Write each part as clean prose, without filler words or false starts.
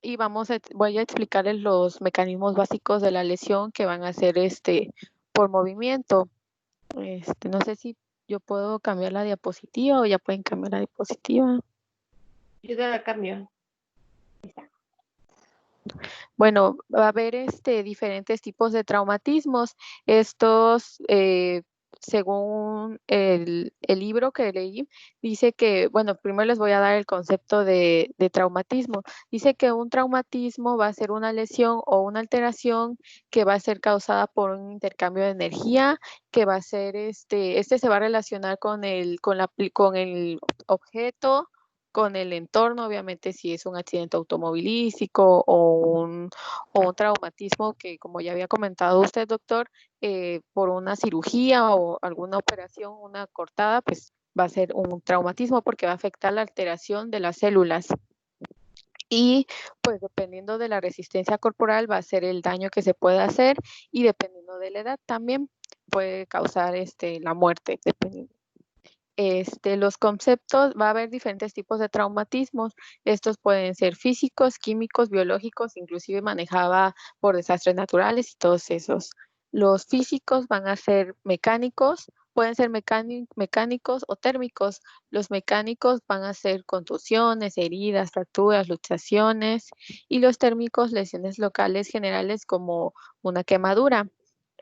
y voy a explicarles los mecanismos básicos de la lesión que van a ser por movimiento. No sé si yo puedo cambiar la diapositiva o ya pueden cambiar la diapositiva. Yo te la cambio. Bueno, va a haber diferentes tipos de traumatismos. Estos, según el libro que leí, dice que, bueno, primero les voy a dar el concepto de traumatismo. Dice que un traumatismo va a ser una lesión o una alteración que va a ser causada por un intercambio de energía, que va a ser, se va a relacionar con con el objeto, con el entorno, obviamente si es un accidente automovilístico o un traumatismo que, como ya había comentado usted, doctor, por una cirugía o alguna operación, una cortada, pues va a ser un traumatismo porque va a afectar la alteración de las células. Y pues dependiendo de la resistencia corporal va a ser el daño que se puede hacer y dependiendo de la edad también puede causar la muerte, dependiendo. Los conceptos, va a haber diferentes tipos de traumatismos. Estos pueden ser físicos, químicos, biológicos, inclusive manejaba por desastres naturales y todos esos. Los físicos van a ser mecánicos, pueden ser mecánicos o térmicos. Los mecánicos van a ser contusiones, heridas, fracturas, luxaciones, y los térmicos, lesiones locales generales como una quemadura.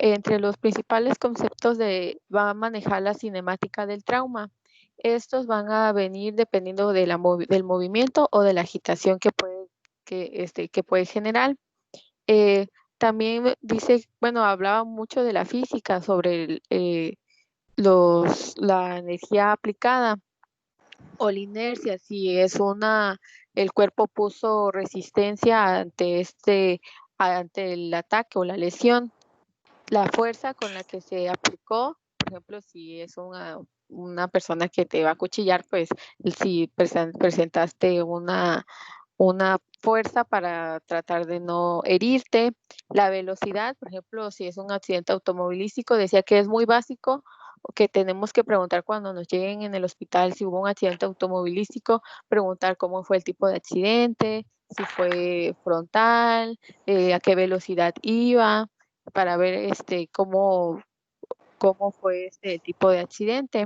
Entre los principales conceptos va a manejar la cinemática del trauma. Estos van a venir dependiendo del movimiento o de la agitación que puede generar. También dice, bueno, hablaba mucho de la física sobre la energía aplicada o la inercia, si es el cuerpo puso resistencia ante el ataque o la lesión. La fuerza con la que se aplicó, por ejemplo, si es una persona que te va a cuchillar, pues si presentaste una fuerza para tratar de no herirte. La velocidad, por ejemplo, si es un accidente automovilístico, decía que es muy básico, que tenemos que preguntar cuando nos lleguen en el hospital si hubo un accidente automovilístico, preguntar cómo fue el tipo de accidente, si fue frontal, a qué velocidad iba, para ver cómo fue este tipo de accidente.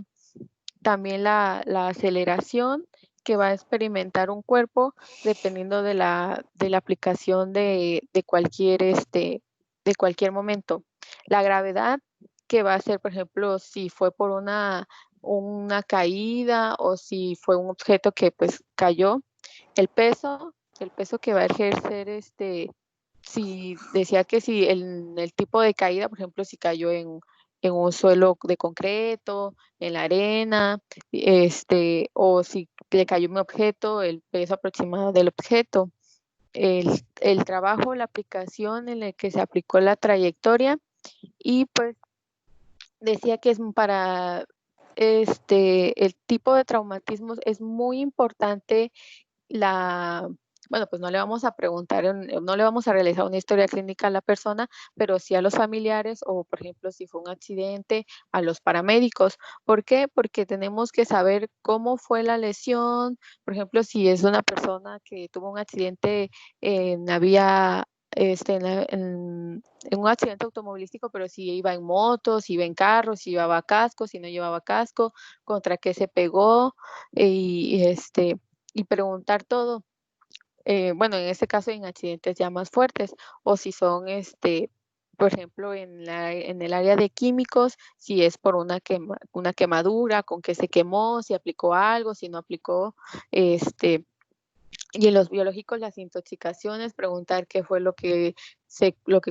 También la aceleración que va a experimentar un cuerpo dependiendo de la aplicación de cualquier momento. La gravedad que va a ser, por ejemplo, si fue por una caída o si fue un objeto que pues cayó. El peso que va a ejercer si decía que si el tipo de caída, por ejemplo, si cayó en un suelo de concreto, en la arena, o si le cayó un objeto, el peso aproximado del objeto, el trabajo, la aplicación en el que se aplicó la trayectoria y pues decía que es para el tipo de traumatismos es muy importante bueno, pues no le vamos a preguntar, no le vamos a realizar una historia clínica a la persona, pero sí a los familiares o, por ejemplo, si fue un accidente, a los paramédicos. ¿Por qué? Porque tenemos que saber cómo fue la lesión, por ejemplo, si es una persona que tuvo un accidente en la vía, en un accidente automovilístico, pero si iba en moto, si iba en carro, si llevaba casco, si no llevaba casco, contra qué se pegó, y y preguntar todo. Bueno, en este caso en accidentes ya más fuertes, o si son, por ejemplo, en el área de químicos, si es por una quemadura, con qué se quemó, si aplicó algo, si no aplicó, y en los biológicos las intoxicaciones, preguntar qué fue lo que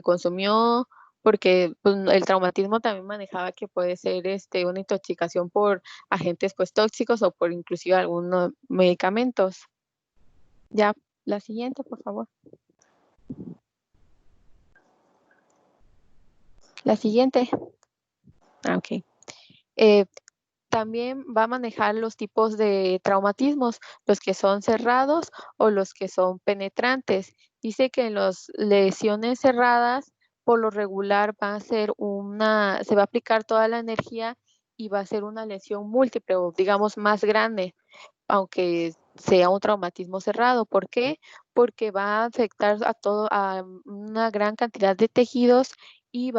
consumió, porque pues, el traumatismo también manejaba que puede ser una intoxicación por agentes pues tóxicos o por inclusive algunos medicamentos. Ya, la siguiente, por favor. La siguiente. Ok. También va a manejar los tipos de traumatismos, los que son cerrados o los que son penetrantes. Dice que en las lesiones cerradas, por lo regular, se va a aplicar toda la energía y va a ser una lesión múltiple o digamos más grande, aunque sea un traumatismo cerrado. ¿Por qué? Porque va a afectar a una gran cantidad de tejidos y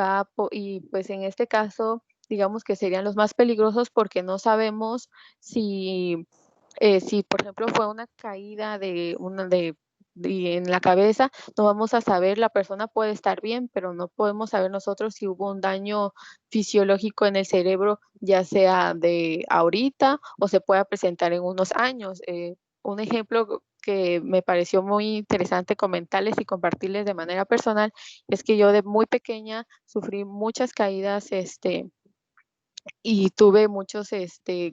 pues en este caso, digamos que serían los más peligrosos porque no sabemos si, por ejemplo, fue una caída en la cabeza, no vamos a saber, la persona puede estar bien, pero no podemos saber nosotros si hubo un daño fisiológico en el cerebro, ya sea de ahorita o se pueda presentar en unos años. Un ejemplo que me pareció muy interesante comentarles y compartirles de manera personal es que yo de muy pequeña sufrí muchas caídas, y tuve muchos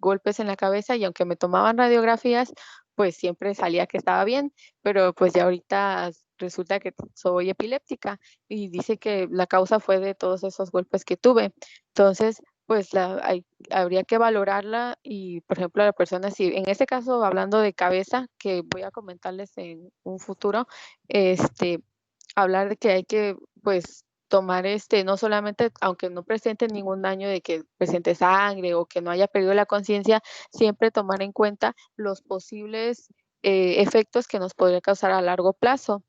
golpes en la cabeza y aunque me tomaban radiografías, pues siempre salía que estaba bien, pero pues ya ahorita resulta que soy epiléptica y dice que la causa fue de todos esos golpes que tuve. Entonces, pues habría que valorarla y, por ejemplo, la persona, si en este caso, hablando de cabeza, que voy a comentarles en un futuro, hablar de que hay que, pues, tomar, no solamente, aunque no presente ningún daño de que presente sangre o que no haya perdido la conciencia, siempre tomar en cuenta los posibles efectos que nos podría causar a largo plazo,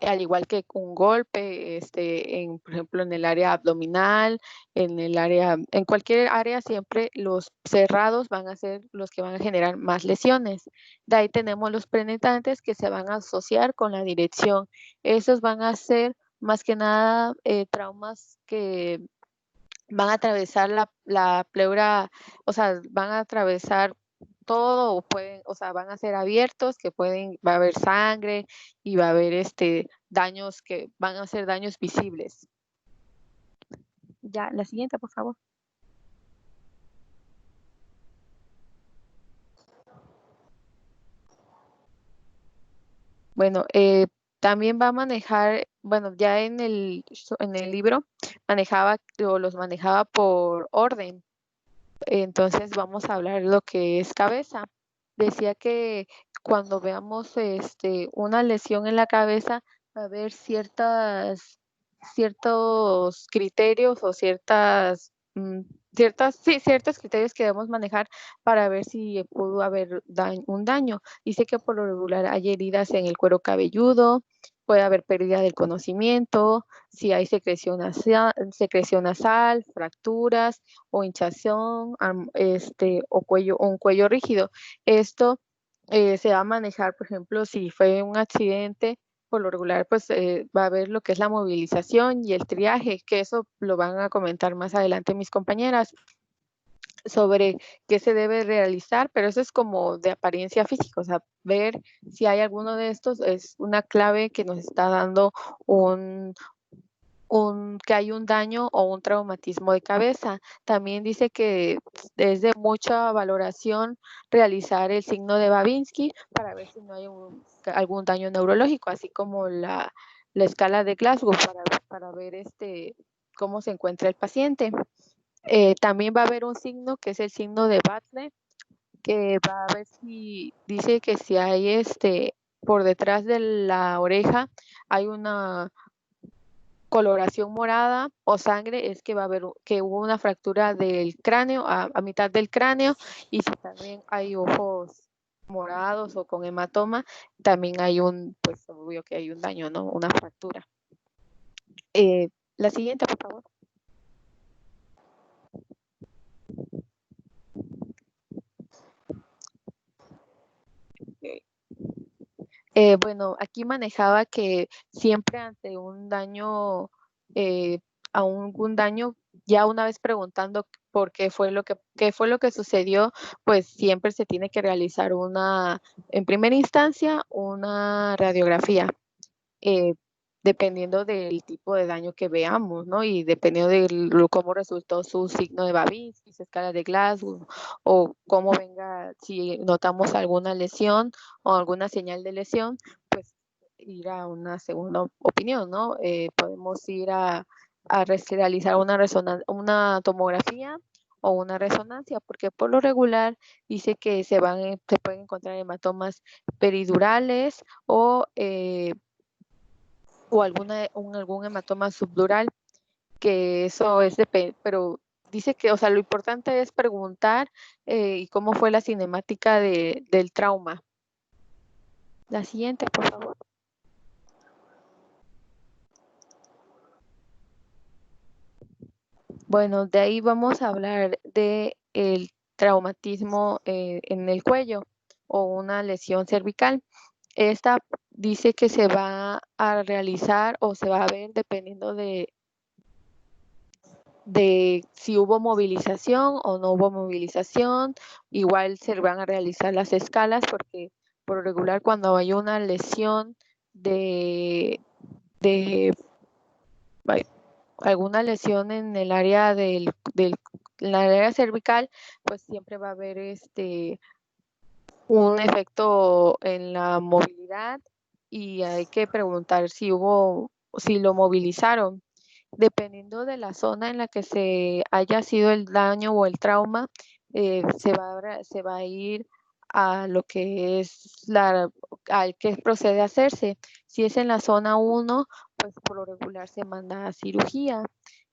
al igual que un golpe, por ejemplo, en el área abdominal, en cualquier área, siempre los cerrados van a ser los que van a generar más lesiones. De ahí tenemos los penetrantes que se van a asociar con la dirección. Esos van a ser más que nada traumas que van a atravesar la pleura, o sea, van a atravesar todo o sea, van a ser abiertos, va a haber sangre y va a haber daños que van a ser daños visibles. Ya, la siguiente, por favor. Bueno, también va a manejar, bueno, ya en el libro los manejaba por orden. Entonces vamos a hablar lo que es cabeza. Decía que cuando veamos una lesión en la cabeza, va a haber ciertos criterios o ciertos criterios que debemos manejar para ver si pudo haber un daño. Dice que por lo regular hay heridas en el cuero cabelludo, puede haber pérdida del conocimiento, si hay secreción nasal, fracturas o hinchazón, o un cuello rígido. Esto se va a manejar, por ejemplo, si fue un accidente, por lo regular, pues va a haber lo que es la movilización y el triaje, que eso lo van a comentar más adelante mis compañeras sobre qué se debe realizar, pero eso es como de apariencia física, o sea, ver si hay alguno de estos es una clave que nos está dando que hay un daño o un traumatismo de cabeza. También dice que es de mucha valoración realizar el signo de Babinski para ver si no hay algún daño neurológico, así como la escala de Glasgow para ver cómo se encuentra el paciente. También va a haber un signo que es el signo de Butler, que va a ver si dice que si hay por detrás de la oreja hay una coloración morada o sangre, es que va a haber que hubo una fractura del cráneo a mitad del cráneo, y si también hay ojos morados o con hematoma, también hay pues obvio que hay un daño, ¿no? Una fractura. La siguiente, por favor. Bueno, aquí manejaba que siempre ante un daño, a algún daño, ya una vez preguntando por qué fue lo que sucedió, pues siempre se tiene que realizar en primera instancia, una radiografía. eh, Dependiendo del tipo de daño que veamos, ¿no? Y dependiendo de cómo resultó su signo de Babinski, su escala de Glasgow, o cómo venga, si notamos alguna lesión o alguna señal de lesión, pues ir a una segunda opinión, ¿no? Podemos ir a realizar una tomografía o una resonancia, porque por lo regular dice que se pueden encontrar hematomas peridurales o algún hematoma subdural, que eso pero dice que, o sea, lo importante es preguntar y cómo fue la cinemática del trauma. La siguiente, por favor. Bueno, de ahí vamos a hablar de el traumatismo en el cuello o una lesión cervical. Esta dice que se va a realizar o se va a ver dependiendo de si hubo movilización o no hubo movilización. Igual se van a realizar las escalas porque por lo regular cuando hay una lesión de alguna lesión en el área en la área cervical, pues siempre va a haber un efecto en la movilidad y hay que preguntar si lo movilizaron. Dependiendo de la zona en la que se haya sido el daño o el trauma, se va a ir a lo que es al que procede a hacerse. Si es en la zona 1, pues por lo regular se manda a cirugía.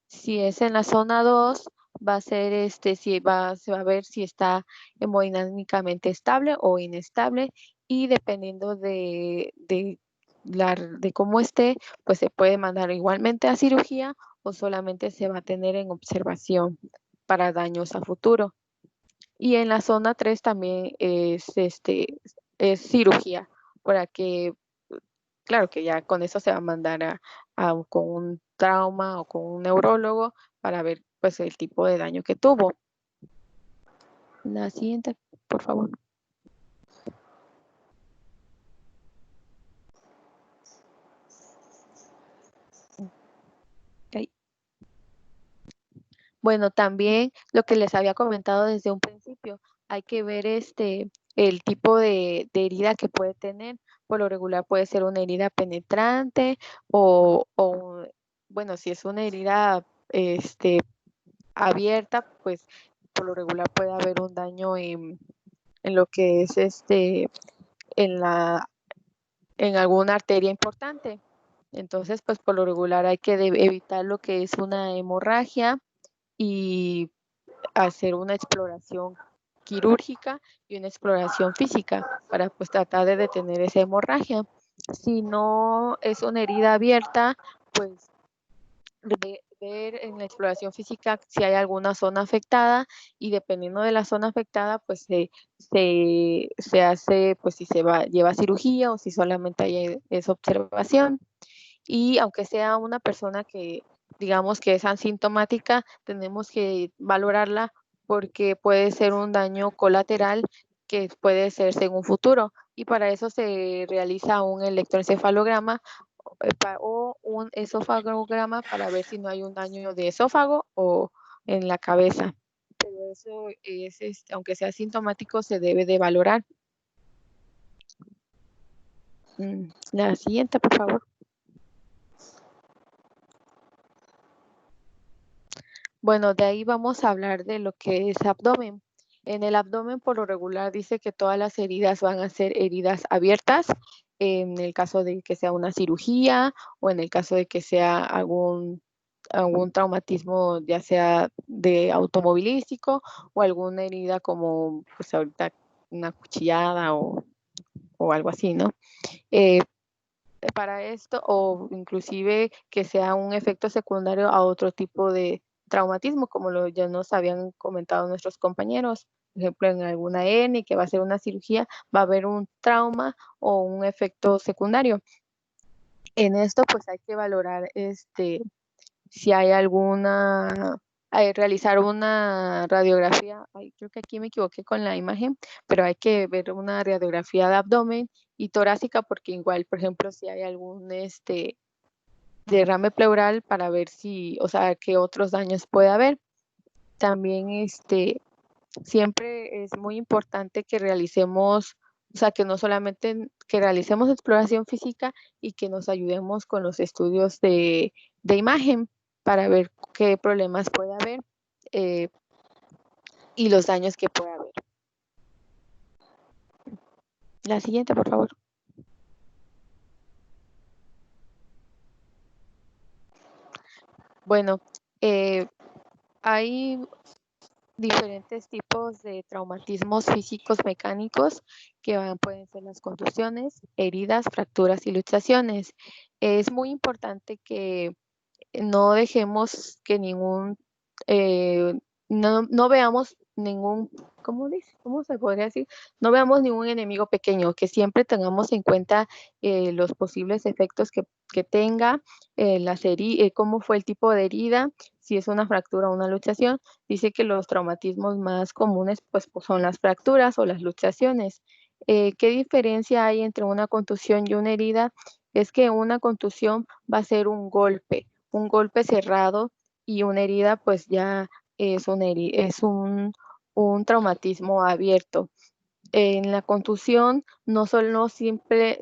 Si es en la zona 2, va a ser se va a ver si está hemodinámicamente estable o inestable y dependiendo de cómo esté, pues se puede mandar igualmente a cirugía o solamente se va a tener en observación para daños a futuro. Y en la zona 3 también es cirugía para que claro que ya con eso se va a mandar con un trauma o con un neurólogo para ver pues el tipo de daño que tuvo. La siguiente, por favor. Ok. Bueno, también lo que les había comentado desde un principio, hay que ver el tipo de herida que puede tener. Por lo regular puede ser una herida penetrante bueno, si es una herida abierta, pues por lo regular puede haber un daño en lo que es en la, en alguna arteria importante. Entonces, pues por lo regular hay que evitar lo que es una hemorragia y hacer una exploración quirúrgica y una exploración física para pues tratar de detener esa hemorragia. Si no es una herida abierta, pues ver en la exploración física si hay alguna zona afectada y dependiendo de la zona afectada, pues se hace, pues si lleva cirugía o si solamente hay esa observación. Y aunque sea una persona que digamos que es asintomática, tenemos que valorarla porque puede ser un daño colateral que puede hacerse en un futuro. Y para eso se realiza un electroencefalograma o un esofagograma para ver si no hay un daño de esófago o en la cabeza. Pero eso aunque sea sintomático, se debe de valorar. La siguiente, por favor. Bueno, de ahí vamos a hablar de lo que es abdomen. En el abdomen, por lo regular, dice que todas las heridas van a ser heridas abiertas, en el caso de que sea una cirugía o en el caso de que sea algún traumatismo, ya sea de automovilístico o alguna herida como, pues ahorita, una cuchillada o algo así, ¿no? Eh, para esto o inclusive que sea un efecto secundario a otro tipo de traumatismo, como ya nos habían comentado nuestros compañeros. Por ejemplo, en alguna hernia que va a ser una cirugía, va a haber un trauma o un efecto secundario. En esto, pues hay que valorar si hay realizar una radiografía, creo que aquí me equivoqué con la imagen, pero hay que ver una radiografía de abdomen y torácica porque igual, por ejemplo, si hay algún derrame pleural para ver o sea, qué otros daños puede haber. También siempre es muy importante que realicemos, o sea, que no solamente que realicemos exploración física y que nos ayudemos con los estudios de imagen para ver qué problemas puede haber eh, y los daños que puede haber. La siguiente, por favor. Bueno, hay diferentes tipos tipos de traumatismos físicos mecánicos pueden ser las contusiones, heridas, fracturas y luxaciones. Es muy importante que no dejemos que no veamos ningún, ¿cómo dice? ¿Cómo se podría decir? No veamos ningún enemigo pequeño, que siempre tengamos en cuenta los posibles efectos que tenga, cómo fue el tipo de herida, si es una fractura o una luxación. Dice que los traumatismos más comunes pues son las fracturas o las luxaciones. ¿Qué diferencia hay entre una contusión y una herida? Es que una contusión va a ser un golpe cerrado, y una herida pues ya es un traumatismo abierto. En la contusión no siempre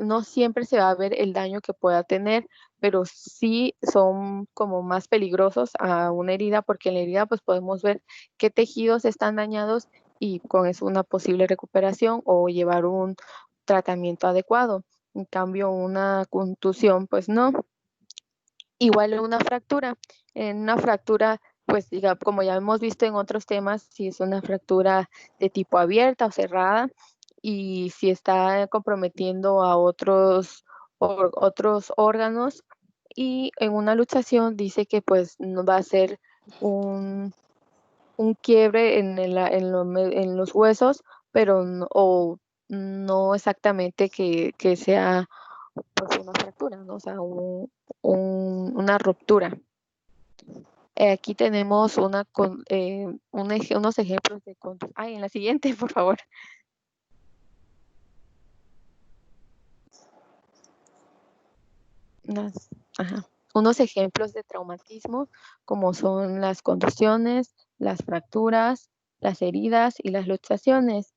se va a ver el daño que pueda tener, pero sí son como más peligrosos a una herida, porque en la herida pues podemos ver qué tejidos están dañados y con eso una posible recuperación o llevar un tratamiento adecuado. En cambio, una contusión pues no. Igual en una fractura, pues como ya hemos visto en otros temas, si es una fractura de tipo abierta o cerrada, y si está comprometiendo a otros órganos, y en una luxación dice que pues no va a ser un quiebre en los huesos, pero no exactamente que sea pues una fractura, ¿no? O sea, una ruptura. Aquí tenemos unos ejemplos de Ay, en la siguiente, por favor. Ajá. Unos ejemplos de traumatismo, como son las contusiones, las fracturas, las heridas y las luxaciones.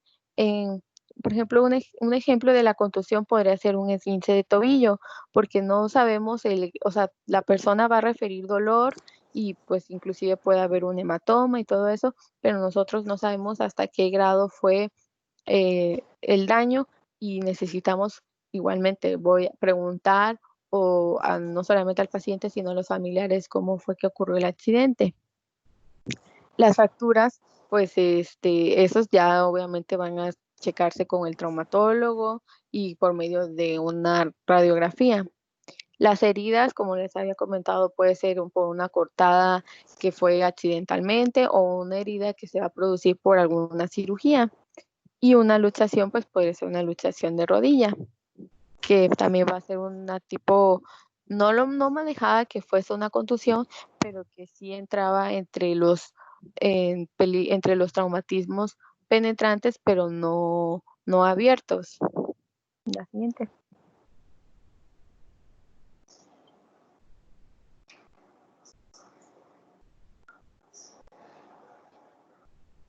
Por ejemplo, un ejemplo de la contusión podría ser un esguince de tobillo, porque no sabemos, o sea, la persona va a referir dolor y pues inclusive puede haber un hematoma y todo eso, pero nosotros no sabemos hasta qué grado fue el daño, y necesitamos igualmente voy a preguntar no solamente al paciente, sino a los familiares cómo fue que ocurrió el accidente. Las fracturas, pues esos ya obviamente van a checarse con el traumatólogo y por medio de una radiografía. Las heridas, como les había comentado, puede ser por una cortada que fue accidentalmente o una herida que se va a producir por alguna cirugía. Y una luxación, pues puede ser una luxación de rodilla, que también va a ser una tipo, no manejaba que fuese una contusión, pero que sí entraba entre los traumatismos penetrantes, pero no abiertos. La siguiente.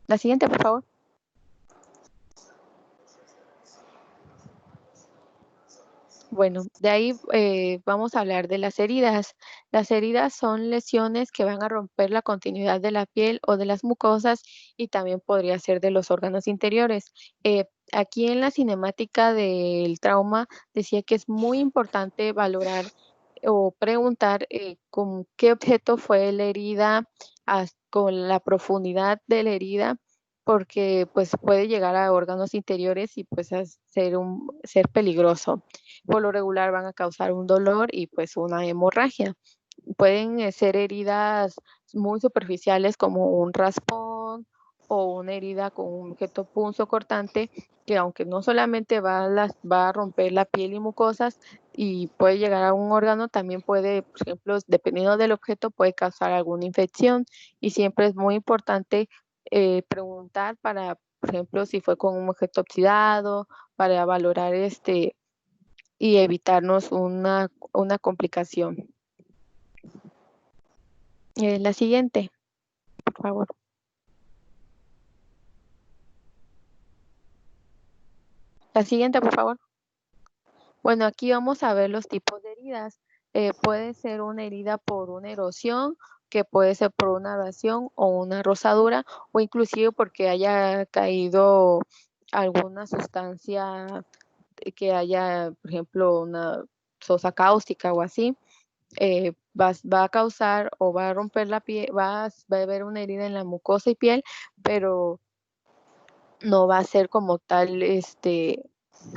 La siguiente, por favor. Bueno, de ahí vamos a hablar de las heridas. Las heridas son lesiones que van a romper la continuidad de la piel o de las mucosas, y también podría ser de los órganos interiores. Aquí en la cinemática del trauma decía que es muy importante valorar o preguntar con qué objeto fue la herida, con la profundidad de la herida, porque pues puede llegar a órganos interiores y pues ser peligroso. Por lo regular van a causar un dolor y pues una hemorragia. Pueden ser heridas muy superficiales, como un raspón o una herida con un objeto punzocortante, que aunque no solamente va a romper la piel y mucosas y puede llegar a un órgano, también puede, por ejemplo, dependiendo del objeto, puede causar alguna infección, y siempre es muy importante preguntar para, por ejemplo, si fue con un objeto oxidado, para valorar y evitarnos una complicación. La siguiente, por favor. La siguiente, por favor. Bueno, aquí vamos a ver los tipos de heridas. Puede ser una herida por una erosión, que puede ser por una abrasión o una rosadura, o inclusive porque haya caído alguna sustancia que haya, por ejemplo, una sosa cáustica o así. Va a causar o va a romper la piel, va a haber una herida en la mucosa y piel, pero no va a ser como tal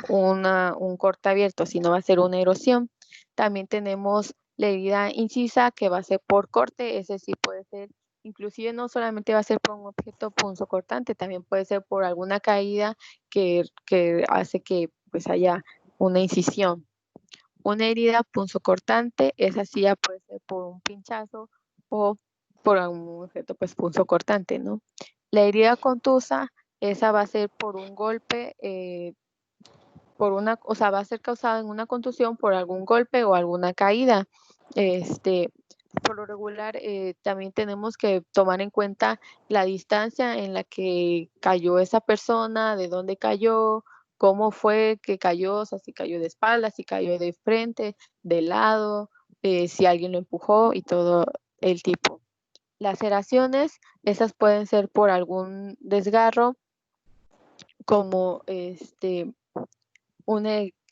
un corte abierto, sino va a ser una erosión. También tenemos la herida incisa, que va a ser por corte, ese sí puede ser, inclusive no solamente va a ser por un objeto punzocortante, también puede ser por alguna caída que hace que pues haya una incisión. Una herida punzocortante, esa sí ya puede ser por un pinchazo o por algún objeto pues punzocortante, ¿no? La herida contusa, esa va a ser por un golpe, o sea, va a ser causada en una contusión por algún golpe o alguna caída. Este, por lo regular, también tenemos que tomar en cuenta la distancia en la que cayó esa persona, de dónde cayó, cómo fue que cayó, o sea, si cayó de espaldas, si cayó de frente, de lado, si alguien lo empujó y todo el tipo. Laceraciones, esas pueden ser por algún desgarro, como una,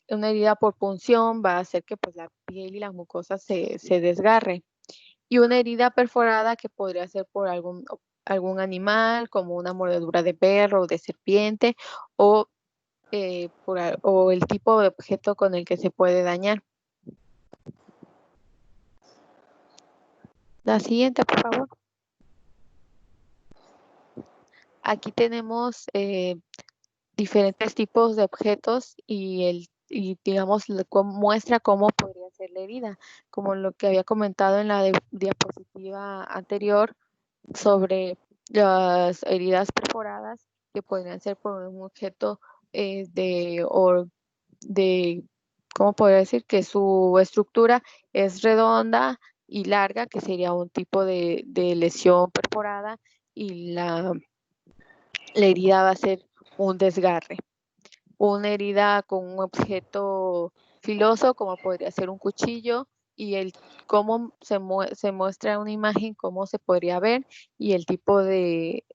una herida por punción va a hacer que pues, la piel y las mucosas se desgarre. Y una herida perforada que podría ser por algún animal, como una mordedura de perro o de serpiente, o, o el tipo de objeto con el que se puede dañar. La siguiente, por favor. Aquí tenemos diferentes tipos de objetos y digamos, muestra cómo podría ser la herida, como lo que había comentado en la diapositiva anterior sobre las heridas perforadas que podrían ser por un objeto de, ¿cómo podría decir? Que su estructura es redonda y larga, que sería un tipo de lesión perforada, y la herida va a ser un desgarre. Una herida con un objeto filoso, como podría ser un cuchillo, y cómo se muestra una imagen, cómo se podría ver, y el tipo de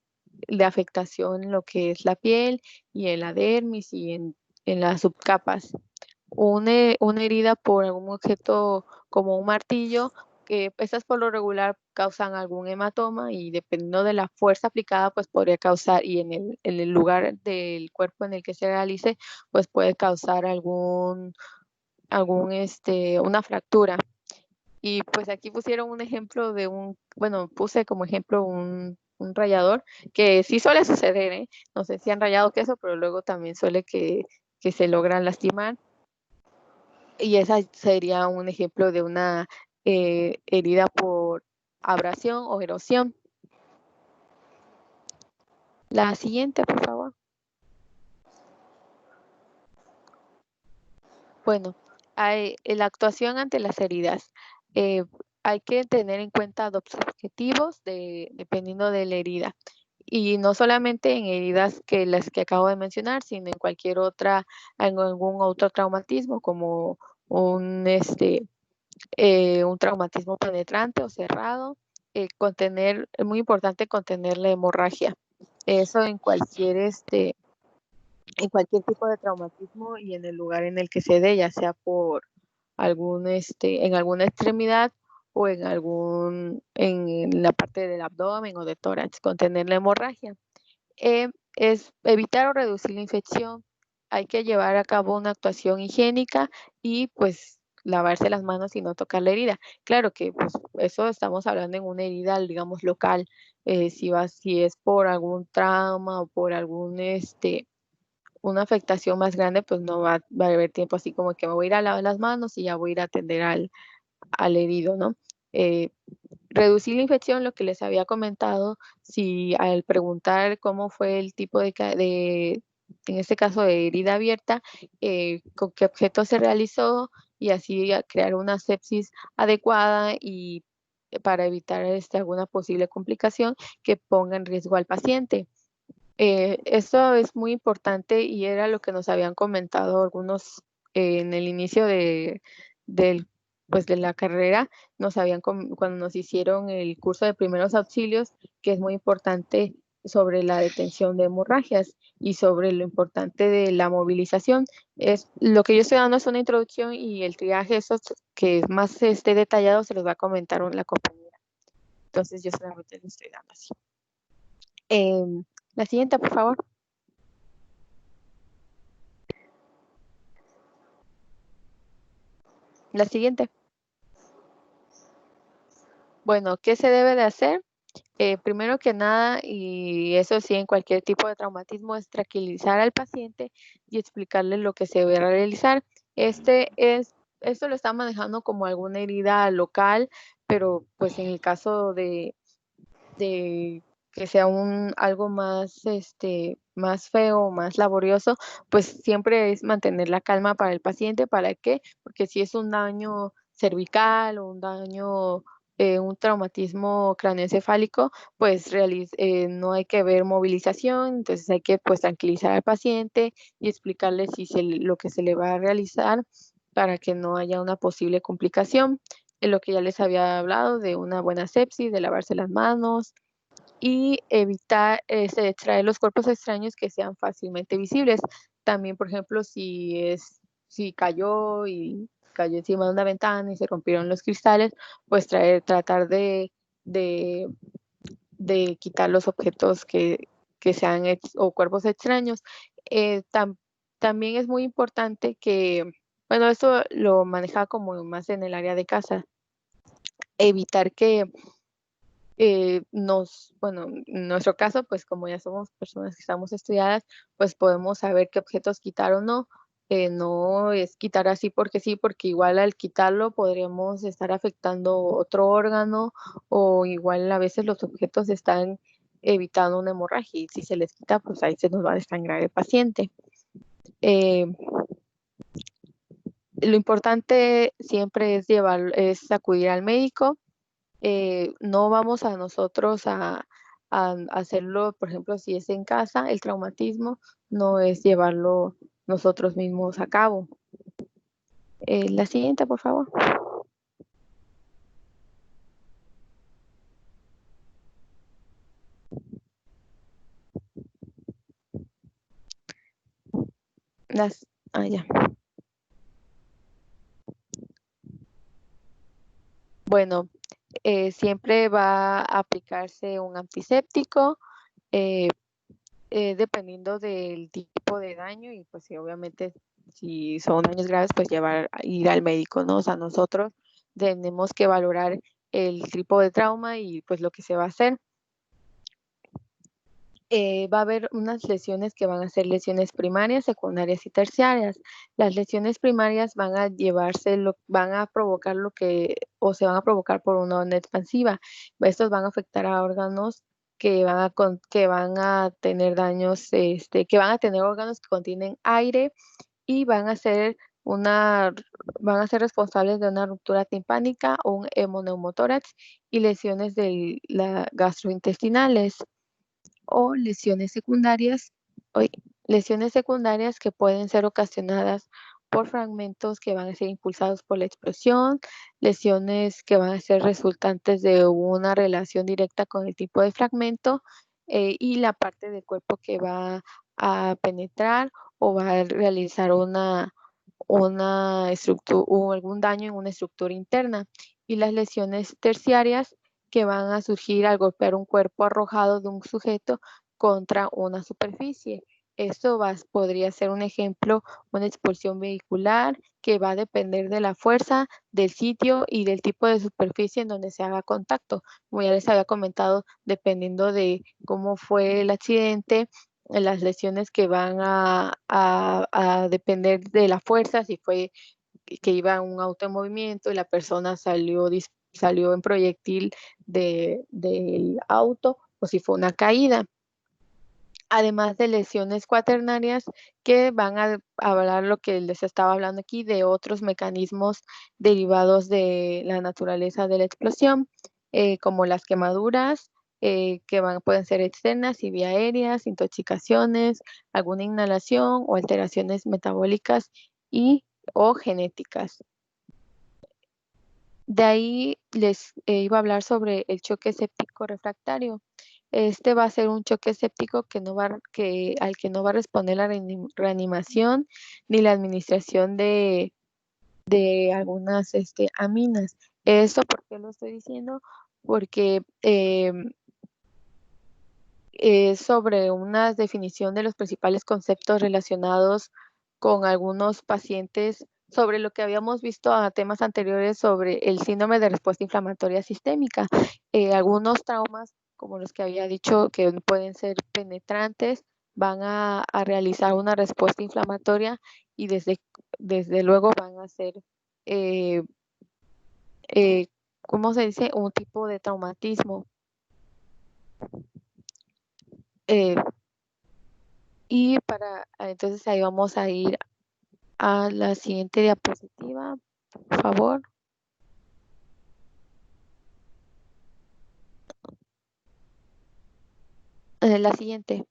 afectación en lo que es la piel y en la dermis y en las subcapas. Una herida por algún objeto como un martillo, que estas por lo regular causan algún hematoma y dependiendo de la fuerza aplicada, pues podría causar, y en el lugar del cuerpo en el que se realice, pues puede causar una fractura. Y pues aquí pusieron un ejemplo bueno, puse como ejemplo un rallador, que sí suele suceder, ¿eh? No sé si han rayado queso, pero luego también suele que se logran lastimar. Y esa sería un ejemplo de una herida por abrasión o erosión. La siguiente, por favor. Bueno, la actuación ante las heridas. Eh, hay que tener en cuenta dos objetivos dependiendo de la herida. Y no solamente en heridas que las que acabo de mencionar, sino en algún otro traumatismo, como un, un traumatismo penetrante o cerrado. Es muy importante contener la hemorragia. Eso en cualquier tipo de traumatismo y en el lugar en el que se dé, ya sea por en alguna extremidad o en la parte del abdomen o de tórax, contener la hemorragia. Es evitar o reducir la infección. Hay que llevar a cabo una actuación higiénica y pues lavarse las manos y no tocar la herida. Claro que pues eso estamos hablando en una herida, digamos, local. Si es por algún trauma o por una afectación más grande, pues no va a haber tiempo así como que me voy a ir a lavar las manos y ya voy a ir a atender al herido, ¿no? Eh, Reducir la infección, lo que les había comentado, si al preguntar cómo fue el tipo en este caso de herida abierta, con qué objeto se realizó, y así crear una sepsis adecuada y para evitar alguna posible complicación que ponga en riesgo al paciente. Esto es muy importante y era lo que nos habían comentado algunos en el inicio del, pues de la carrera, cuando nos hicieron el curso de primeros auxilios, que es muy importante sobre la detención de hemorragias y sobre lo importante de la movilización. Lo que yo estoy dando es una introducción y el triaje, eso que es más detallado, se los va a comentar la compañera. Entonces yo solamente lo estoy dando así. La siguiente, por favor. La siguiente. Bueno, ¿qué se debe de hacer? Primero que nada, y eso sí en cualquier tipo de traumatismo, es tranquilizar al paciente y explicarle lo que se debe realizar. Esto lo está manejando como alguna herida local, pero pues en el caso de que sea algo más, más feo, más laborioso, pues siempre es mantener la calma para el paciente. ¿Para qué? Porque si es un daño cervical o un daño, un traumatismo craneoencefálico, pues no hay que ver movilización, entonces hay que pues tranquilizar al paciente y explicarle lo que se le va a realizar para que no haya una posible complicación. En lo que ya les había hablado de una buena sepsis, de lavarse las manos, y evitar, extraer los cuerpos extraños que sean fácilmente visibles. También, por ejemplo, si cayó encima de una ventana y se rompieron los cristales, pues tratar de, de quitar los objetos que sean o cuerpos extraños. También es muy importante que, bueno, esto lo maneja como más en el área de casa, evitar que bueno, en nuestro caso, pues como ya somos personas que estamos estudiadas, pues podemos saber qué objetos quitar o no. No es quitar así porque sí, porque igual al quitarlo podríamos estar afectando otro órgano, o igual a veces los objetos están evitando una hemorragia y si se les quita, pues ahí se nos va a desangrar el paciente. Eh, lo importante siempre es acudir al médico. No vamos a nosotros a hacerlo, por ejemplo, si es en casa, el traumatismo no es llevarlo nosotros mismos a cabo. La siguiente, por favor. Ya. Bueno, siempre va a aplicarse un antiséptico, eh, dependiendo del tipo de daño y pues sí, obviamente si son daños graves, pues ir al médico, ¿no? O sea, nosotros tenemos que valorar el tipo de trauma y pues lo que se va a hacer. Va a haber unas lesiones que van a ser lesiones primarias, secundarias y terciarias. Las lesiones primarias van a provocar o se van a provocar por una onda expansiva. Estos van a afectar a órganos que van a tener daños, que van a tener órganos que contienen aire y van a ser responsables de una ruptura timpánica o un hemoneumotórax y lesiones gastrointestinales o lesiones secundarias que pueden ser ocasionadas por fragmentos que van a ser impulsados por la explosión, lesiones que van a ser resultantes de una relación directa con el tipo de fragmento, y la parte del cuerpo que va a penetrar o va a realizar una estructura o algún daño en una estructura interna. Y las lesiones terciarias que van a surgir al golpear un cuerpo arrojado de un sujeto contra una superficie. Podría ser un ejemplo, una expulsión vehicular que va a depender de la fuerza, del sitio y del tipo de superficie en donde se haga contacto. Como ya les había comentado, dependiendo de cómo fue el accidente, las lesiones que van a depender de la fuerza, si fue que iba en un auto en movimiento y la persona salió en proyectil del auto, o si fue una caída. Además de lesiones cuaternarias que van a hablar lo que les estaba hablando aquí de otros mecanismos derivados de la naturaleza de la explosión, como las quemaduras, pueden ser externas y vía aéreas, intoxicaciones, alguna inhalación o alteraciones metabólicas o genéticas. De ahí les iba a hablar sobre el choque séptico refractario. Este va a ser un choque séptico al que no va a responder la reanimación ni la administración de algunas aminas. ¿Esto por qué lo estoy diciendo? Porque es sobre una definición de los principales conceptos relacionados con algunos pacientes sobre lo que habíamos visto a temas anteriores sobre el síndrome de respuesta inflamatoria sistémica. Algunos traumas, como los que había dicho, que pueden ser penetrantes, van a realizar una respuesta inflamatoria y desde luego van a ser, ¿cómo se dice? Un tipo de traumatismo. Y entonces ahí vamos a ir a la siguiente diapositiva, por favor. La siguiente.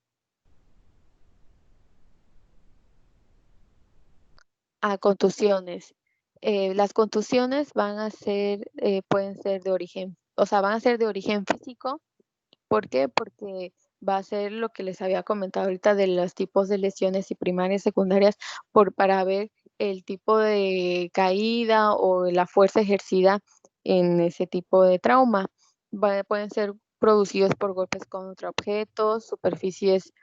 A contusiones. Las contusiones van a ser, pueden ser de origen, o sea, van a ser de origen físico. ¿Por qué? Porque va a ser lo que les había comentado ahorita de los tipos de lesiones y primarias, secundarias, para ver el tipo de caída o la fuerza ejercida en ese tipo de trauma. Pueden ser producidos por golpes contra objetos, superficies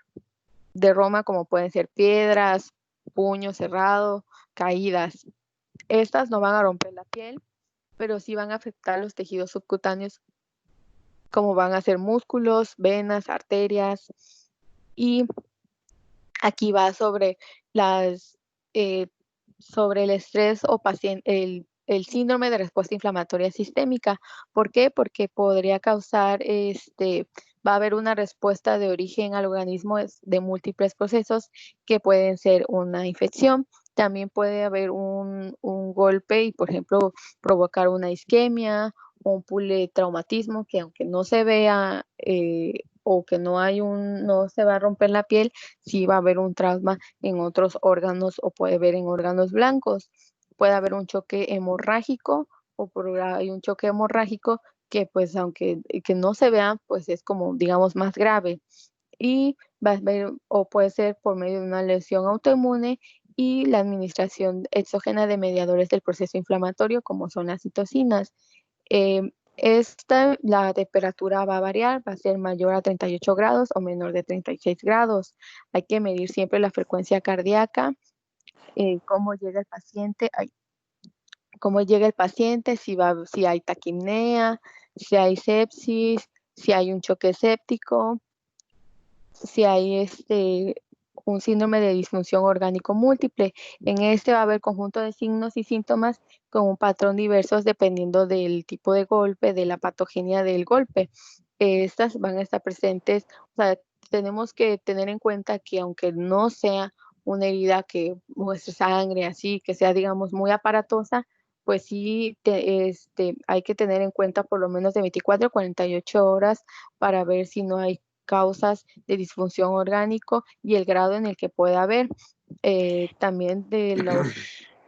de Roma, como pueden ser piedras, puño cerrado, caídas. Estas no van a romper la piel, pero sí van a afectar los tejidos subcutáneos, como van a ser músculos, venas, arterias. Y aquí va sobre sobre el estrés o el síndrome de respuesta inflamatoria sistémica. ¿Por qué? Porque podría causar, va a haber una respuesta de origen al organismo de múltiples procesos que pueden ser una infección. También puede haber un golpe y, por ejemplo, provocar una isquemia o un politraumatismo que, aunque no se vea o que no se va a romper la piel, sí va a haber un trauma en otros órganos o puede haber en órganos blancos. Puede haber un choque hemorrágico hay un choque hemorrágico que, pues, aunque que no se vea, pues es como, digamos, más grave. Y va a haber, o puede ser por medio de una lesión autoinmune y la administración exógena de mediadores del proceso inflamatorio, como son las citocinas. La temperatura va a variar, va a ser mayor a 38 grados o menor de 36 grados. Hay que medir siempre la frecuencia cardíaca, cómo llega el paciente, si hay taquipnea, si hay sepsis, si hay un choque séptico, si hay un síndrome de disfunción orgánico múltiple. En este va a haber conjunto de signos y síntomas con un patrón diversos dependiendo del tipo de golpe, de la patogenia del golpe. Estas van a estar presentes, o sea, tenemos que tener en cuenta que aunque no sea una herida que muestre sangre así, que sea, digamos, muy aparatosa, pues sí hay que tener en cuenta por lo menos de 24 a 48 horas para ver si no hay causas de disfunción orgánico y el grado en el que pueda haber. También de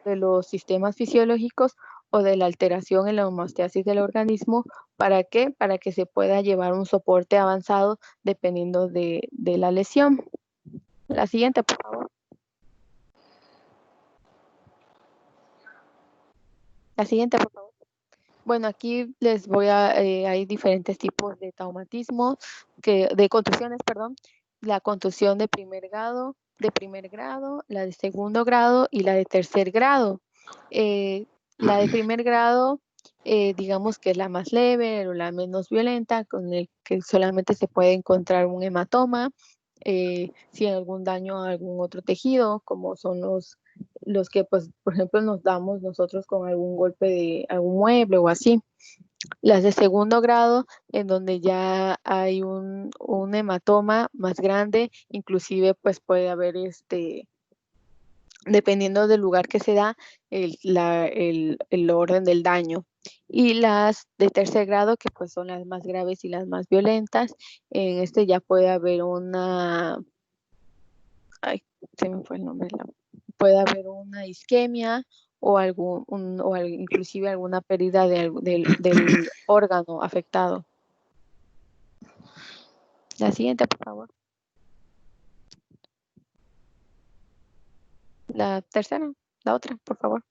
los sistemas fisiológicos o de la alteración en la homeostasis del organismo. ¿Para qué? Para que se pueda llevar un soporte avanzado dependiendo de la lesión. La siguiente, por favor. La siguiente, por favor. Bueno, aquí les voy hay diferentes tipos de traumatismo, de contusiones, perdón. La contusión de primer grado, la de segundo grado y la de tercer grado. La de primer grado, digamos que es la más leve o la menos violenta, con el que solamente se puede encontrar un hematoma, si hay algún daño a algún otro tejido, como son los que, pues, por ejemplo, nos damos nosotros con algún golpe de algún mueble o así. Las de segundo grado, en donde ya hay un hematoma más grande, inclusive pues puede haber dependiendo del lugar que se da, el orden del daño. Y las de tercer grado, que pues son las más graves y las más violentas, en ya puede haber se me fue el nombre, puede haber una isquemia o inclusive alguna pérdida del órgano afectado. La siguiente, por favor. La tercera, la otra, por favor.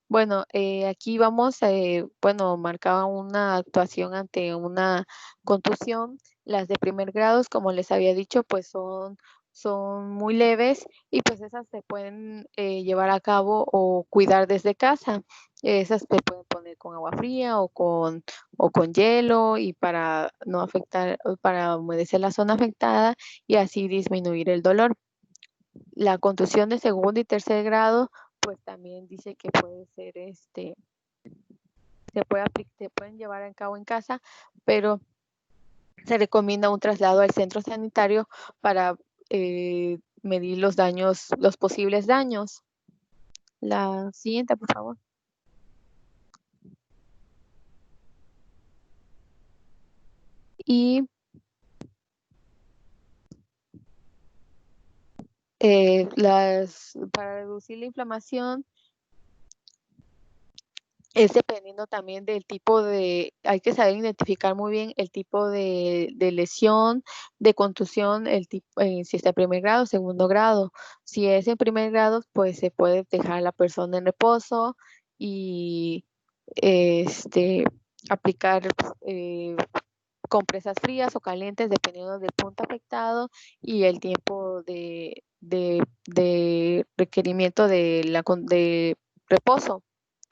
Bueno, aquí vamos, marcaba una actuación ante una contusión. Las de primer grado, como les había dicho, pues son son muy leves y pues esas se pueden llevar a cabo o cuidar desde casa. Esas se pueden poner con agua fría o con hielo y para no afectar, para humedecer la zona afectada y así disminuir el dolor. La contusión de segundo y tercer grado, pues también dice que puede ser se pueden llevar a cabo en casa, pero se recomienda un traslado al centro sanitario para medir los daños, los posibles daños. La siguiente, por favor. Y para reducir la inflamación es dependiendo también del tipo hay que saber identificar muy bien el tipo de lesión, de contusión, si está en primer grado, segundo grado. Si es en primer grado, pues se puede dejar a la persona en reposo y aplicar compresas frías o calientes dependiendo del punto afectado y el tiempo de requerimiento de reposo.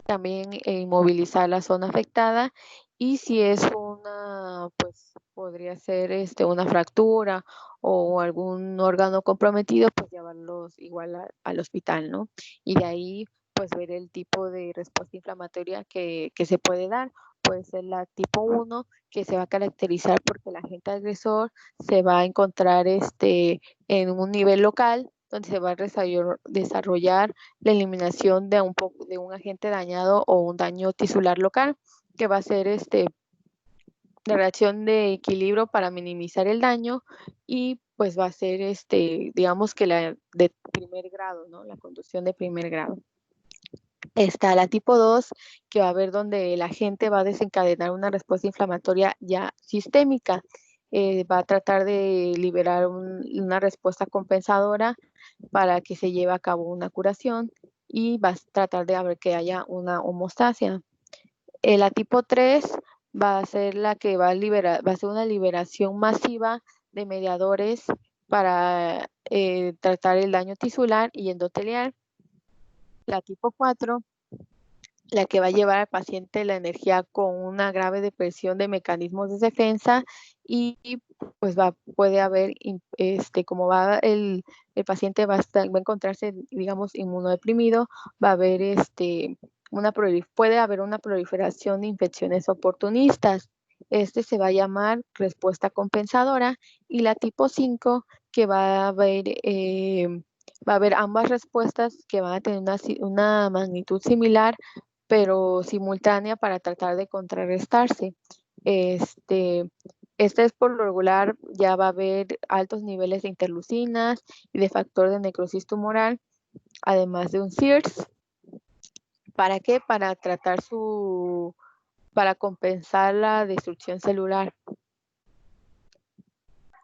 También inmovilizar la zona afectada y si es pues podría ser una fractura o algún órgano comprometido, pues llevarlos igual al hospital, ¿no? Y de ahí pues ver el tipo de respuesta inflamatoria que se puede dar. Puede ser la tipo 1, que se va a caracterizar porque el agente agresor se va a encontrar en un nivel local donde se va a desarrollar la eliminación de un agente dañado o un daño tisular local, que va a ser la reacción de equilibrio para minimizar el daño y pues va a ser digamos que la de primer grado, ¿no? La conducción de primer grado. Está la tipo 2, que va a haber donde el agente va a desencadenar una respuesta inflamatoria ya sistémica. Va a tratar de liberar una respuesta compensadora para que se lleve a cabo una curación y va a tratar de ver que haya una homeostasia. La tipo 3 va a ser la que va a ser una liberación masiva de mediadores para tratar el daño tisular y endotelial. La tipo 4, la que va a llevar al paciente la energía con una grave depresión de mecanismos de defensa y pues puede haber, como el paciente va a encontrarse, digamos, inmunodeprimido, va a haber puede haber una proliferación de infecciones oportunistas. Se va a llamar respuesta compensadora y la tipo 5 que va a haber ambas respuestas que van a tener una magnitud similar pero simultánea para tratar de contrarrestarse. Este es por lo regular, ya va a haber altos niveles de interleucinas y de factor de necrosis tumoral, además de un SIRS. ¿Para qué? Para compensar la destrucción celular.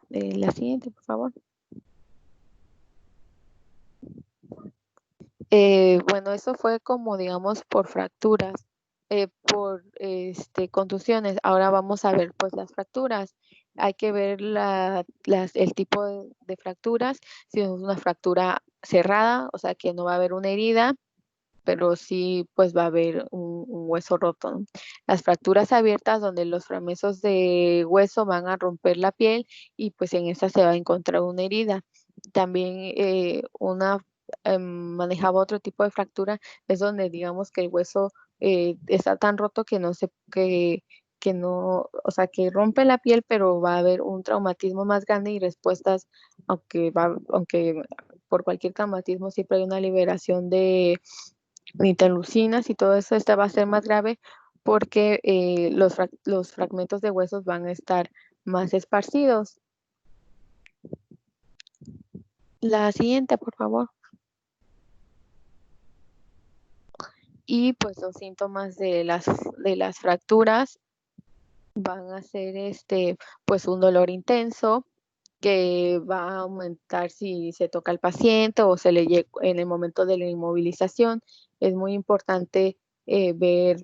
La siguiente, por favor. Bueno, eso fue como, digamos, por fracturas, por contusiones. Ahora vamos a ver, pues, las fracturas. Hay que ver el tipo de fracturas. Si es una fractura cerrada, o sea, que no va a haber una herida, pero sí, pues, va a haber un hueso roto, ¿no? Las fracturas abiertas, donde los fragmentos de hueso van a romper la piel y, pues, en esa se va a encontrar una herida. También manejaba otro tipo de fractura, es donde digamos que el hueso está tan roto que no, o sea, que rompe la piel, pero va a haber un traumatismo más grande y respuestas, aunque por cualquier traumatismo siempre hay una liberación de interleucinas y todo eso, esta va a ser más grave porque los fragmentos de huesos van a estar más esparcidos. La siguiente, por favor. Y pues los síntomas de las fracturas van a ser pues un dolor intenso que va a aumentar si se toca al paciente o en el momento de la inmovilización. Es muy importante ver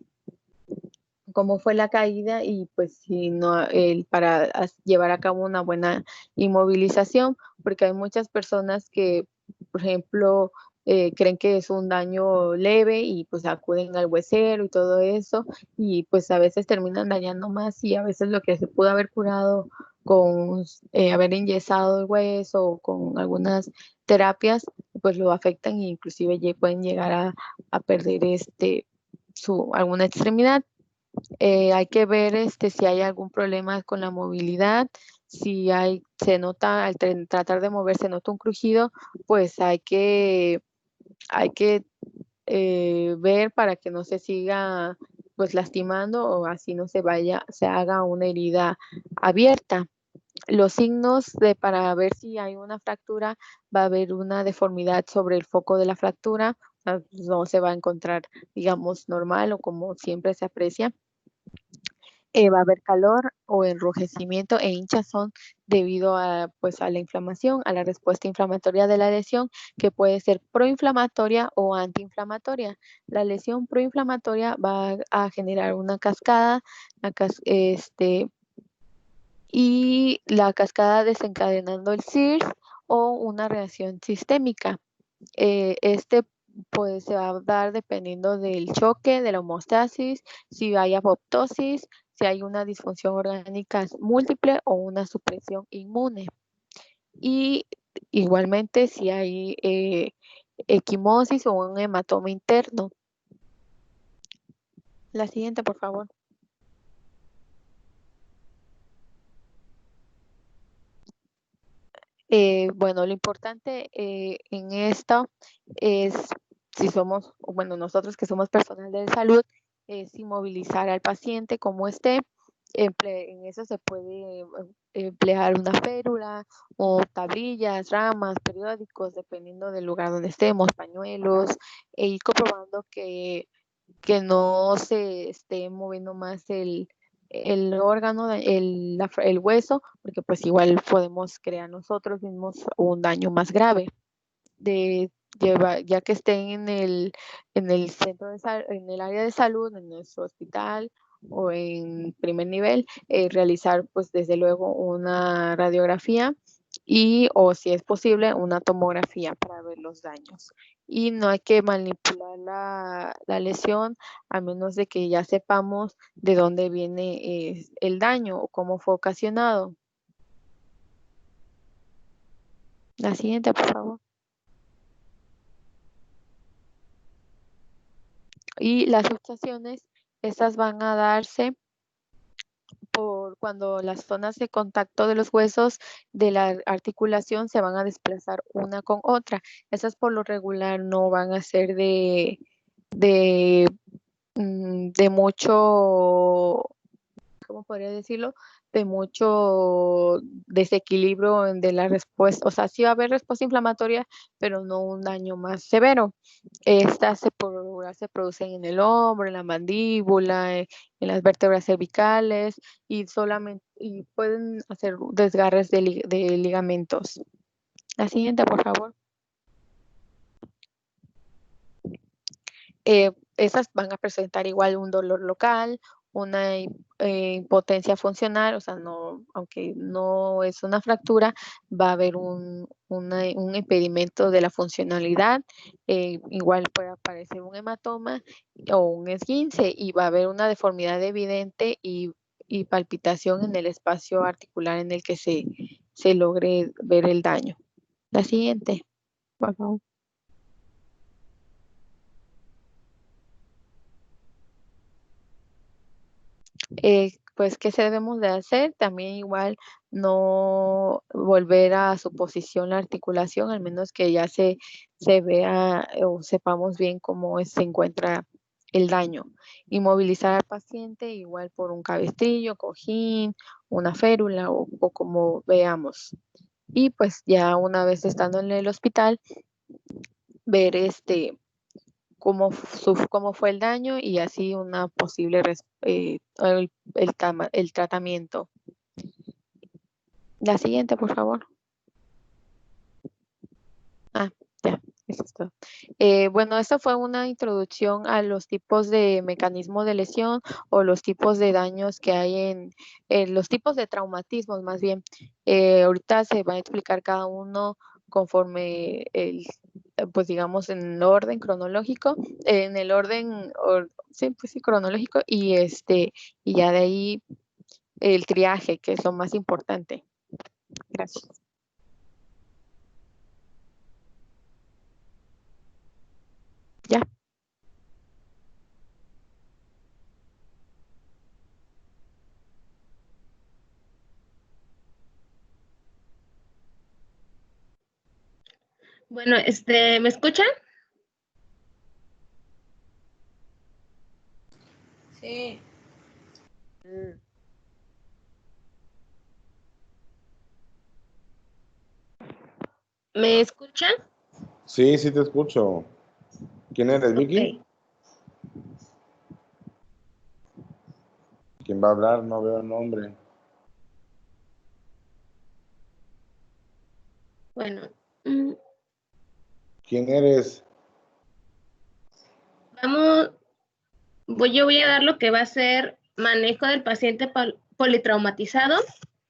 cómo fue la caída y pues si no, para llevar a cabo una buena inmovilización, porque hay muchas personas que, por ejemplo, creen que es un daño leve y pues acuden al huesero y todo eso, y pues a veces terminan dañando más y a veces lo que se pudo haber curado con haber enyesado el hueso o con algunas terapias, pues lo afectan e inclusive pueden llegar a perder alguna extremidad. Hay que ver si hay algún problema con la movilidad, si se nota, al tratar de mover, se nota un crujido, pues hay que ver para que no se siga pues lastimando o así no se haga una herida abierta. Los signos para ver si hay una fractura, va a haber una deformidad sobre el foco de la fractura, no se va a encontrar, digamos, normal o como siempre se aprecia. Va a haber calor o enrojecimiento e hinchazón debido pues, a la inflamación, a la respuesta inflamatoria de la lesión, que puede ser proinflamatoria o antiinflamatoria. La lesión proinflamatoria va a generar una cascada, y la cascada desencadenando el CIRS o una reacción sistémica. Pues se va a dar dependiendo del choque, de la homeostasis, si hay apoptosis, si hay una disfunción orgánica múltiple o una supresión inmune. Y igualmente si hay equimosis o un hematoma interno. La siguiente, por favor. Bueno, lo importante en esto es, si somos, bueno, nosotros que somos personal de salud, es inmovilizar al paciente como esté. En eso se puede emplear una férula o tablillas, ramas, periódicos, dependiendo del lugar donde estemos, pañuelos, e ir comprobando que no se esté moviendo más el órgano, el hueso, porque pues igual podemos crear nosotros mismos un daño más grave. Ya que estén en el centro en el área de salud, en nuestro hospital o en primer nivel, realizar pues desde luego una radiografía o si es posible una tomografía para ver los daños. Y no hay que manipular la lesión a menos de que ya sepamos de dónde viene el daño o cómo fue ocasionado. La siguiente, por favor. Y las luxaciones, estas van a darse por cuando las zonas de contacto de los huesos de la articulación se van a desplazar una con otra. Esas por lo regular no van a ser de mucho, ¿cómo podría decirlo? De mucho desequilibrio de la respuesta. O sea, sí va a haber respuesta inflamatoria, pero no un daño más severo. Estas se producen en el hombro, en la mandíbula, en las vértebras cervicales y pueden hacer desgarres de ligamentos. La siguiente, por favor. Esas van a presentar igual un dolor local, una impotencia funcional, o sea, aunque no es una fractura, va a haber un impedimento de la funcionalidad, igual puede aparecer un hematoma o un esguince y va a haber una deformidad evidente y palpitación en el espacio articular en el que se logre ver el daño. La siguiente, por favor. Pues, ¿qué se debemos de hacer? También igual no volver a su posición la articulación, al menos que ya se vea o sepamos bien cómo se encuentra el daño. Inmovilizar al paciente igual por un cabestrillo, cojín, una férula o como veamos. Y pues ya una vez estando en el hospital, ver cómo fue el daño y así una posible el tratamiento. La siguiente, por favor. Ya. Eso es todo. Bueno, esta fue una introducción a los tipos de mecanismos de lesión o los tipos de daños que hay en los tipos de traumatismos, más bien. Ahorita se va a explicar cada uno conforme pues digamos en orden cronológico, en el orden, sí, pues sí, cronológico, y ya de ahí el triaje, que es lo más importante. Gracias. Ya. Bueno, ¿me escuchan? Sí. ¿Me escuchan? Sí, sí te escucho. ¿Quién eres, Vicky? Ok. ¿Quién va a hablar? No veo el nombre. Bueno, ¿Quién eres? vamos, yo voy a dar lo que va a ser manejo del paciente politraumatizado.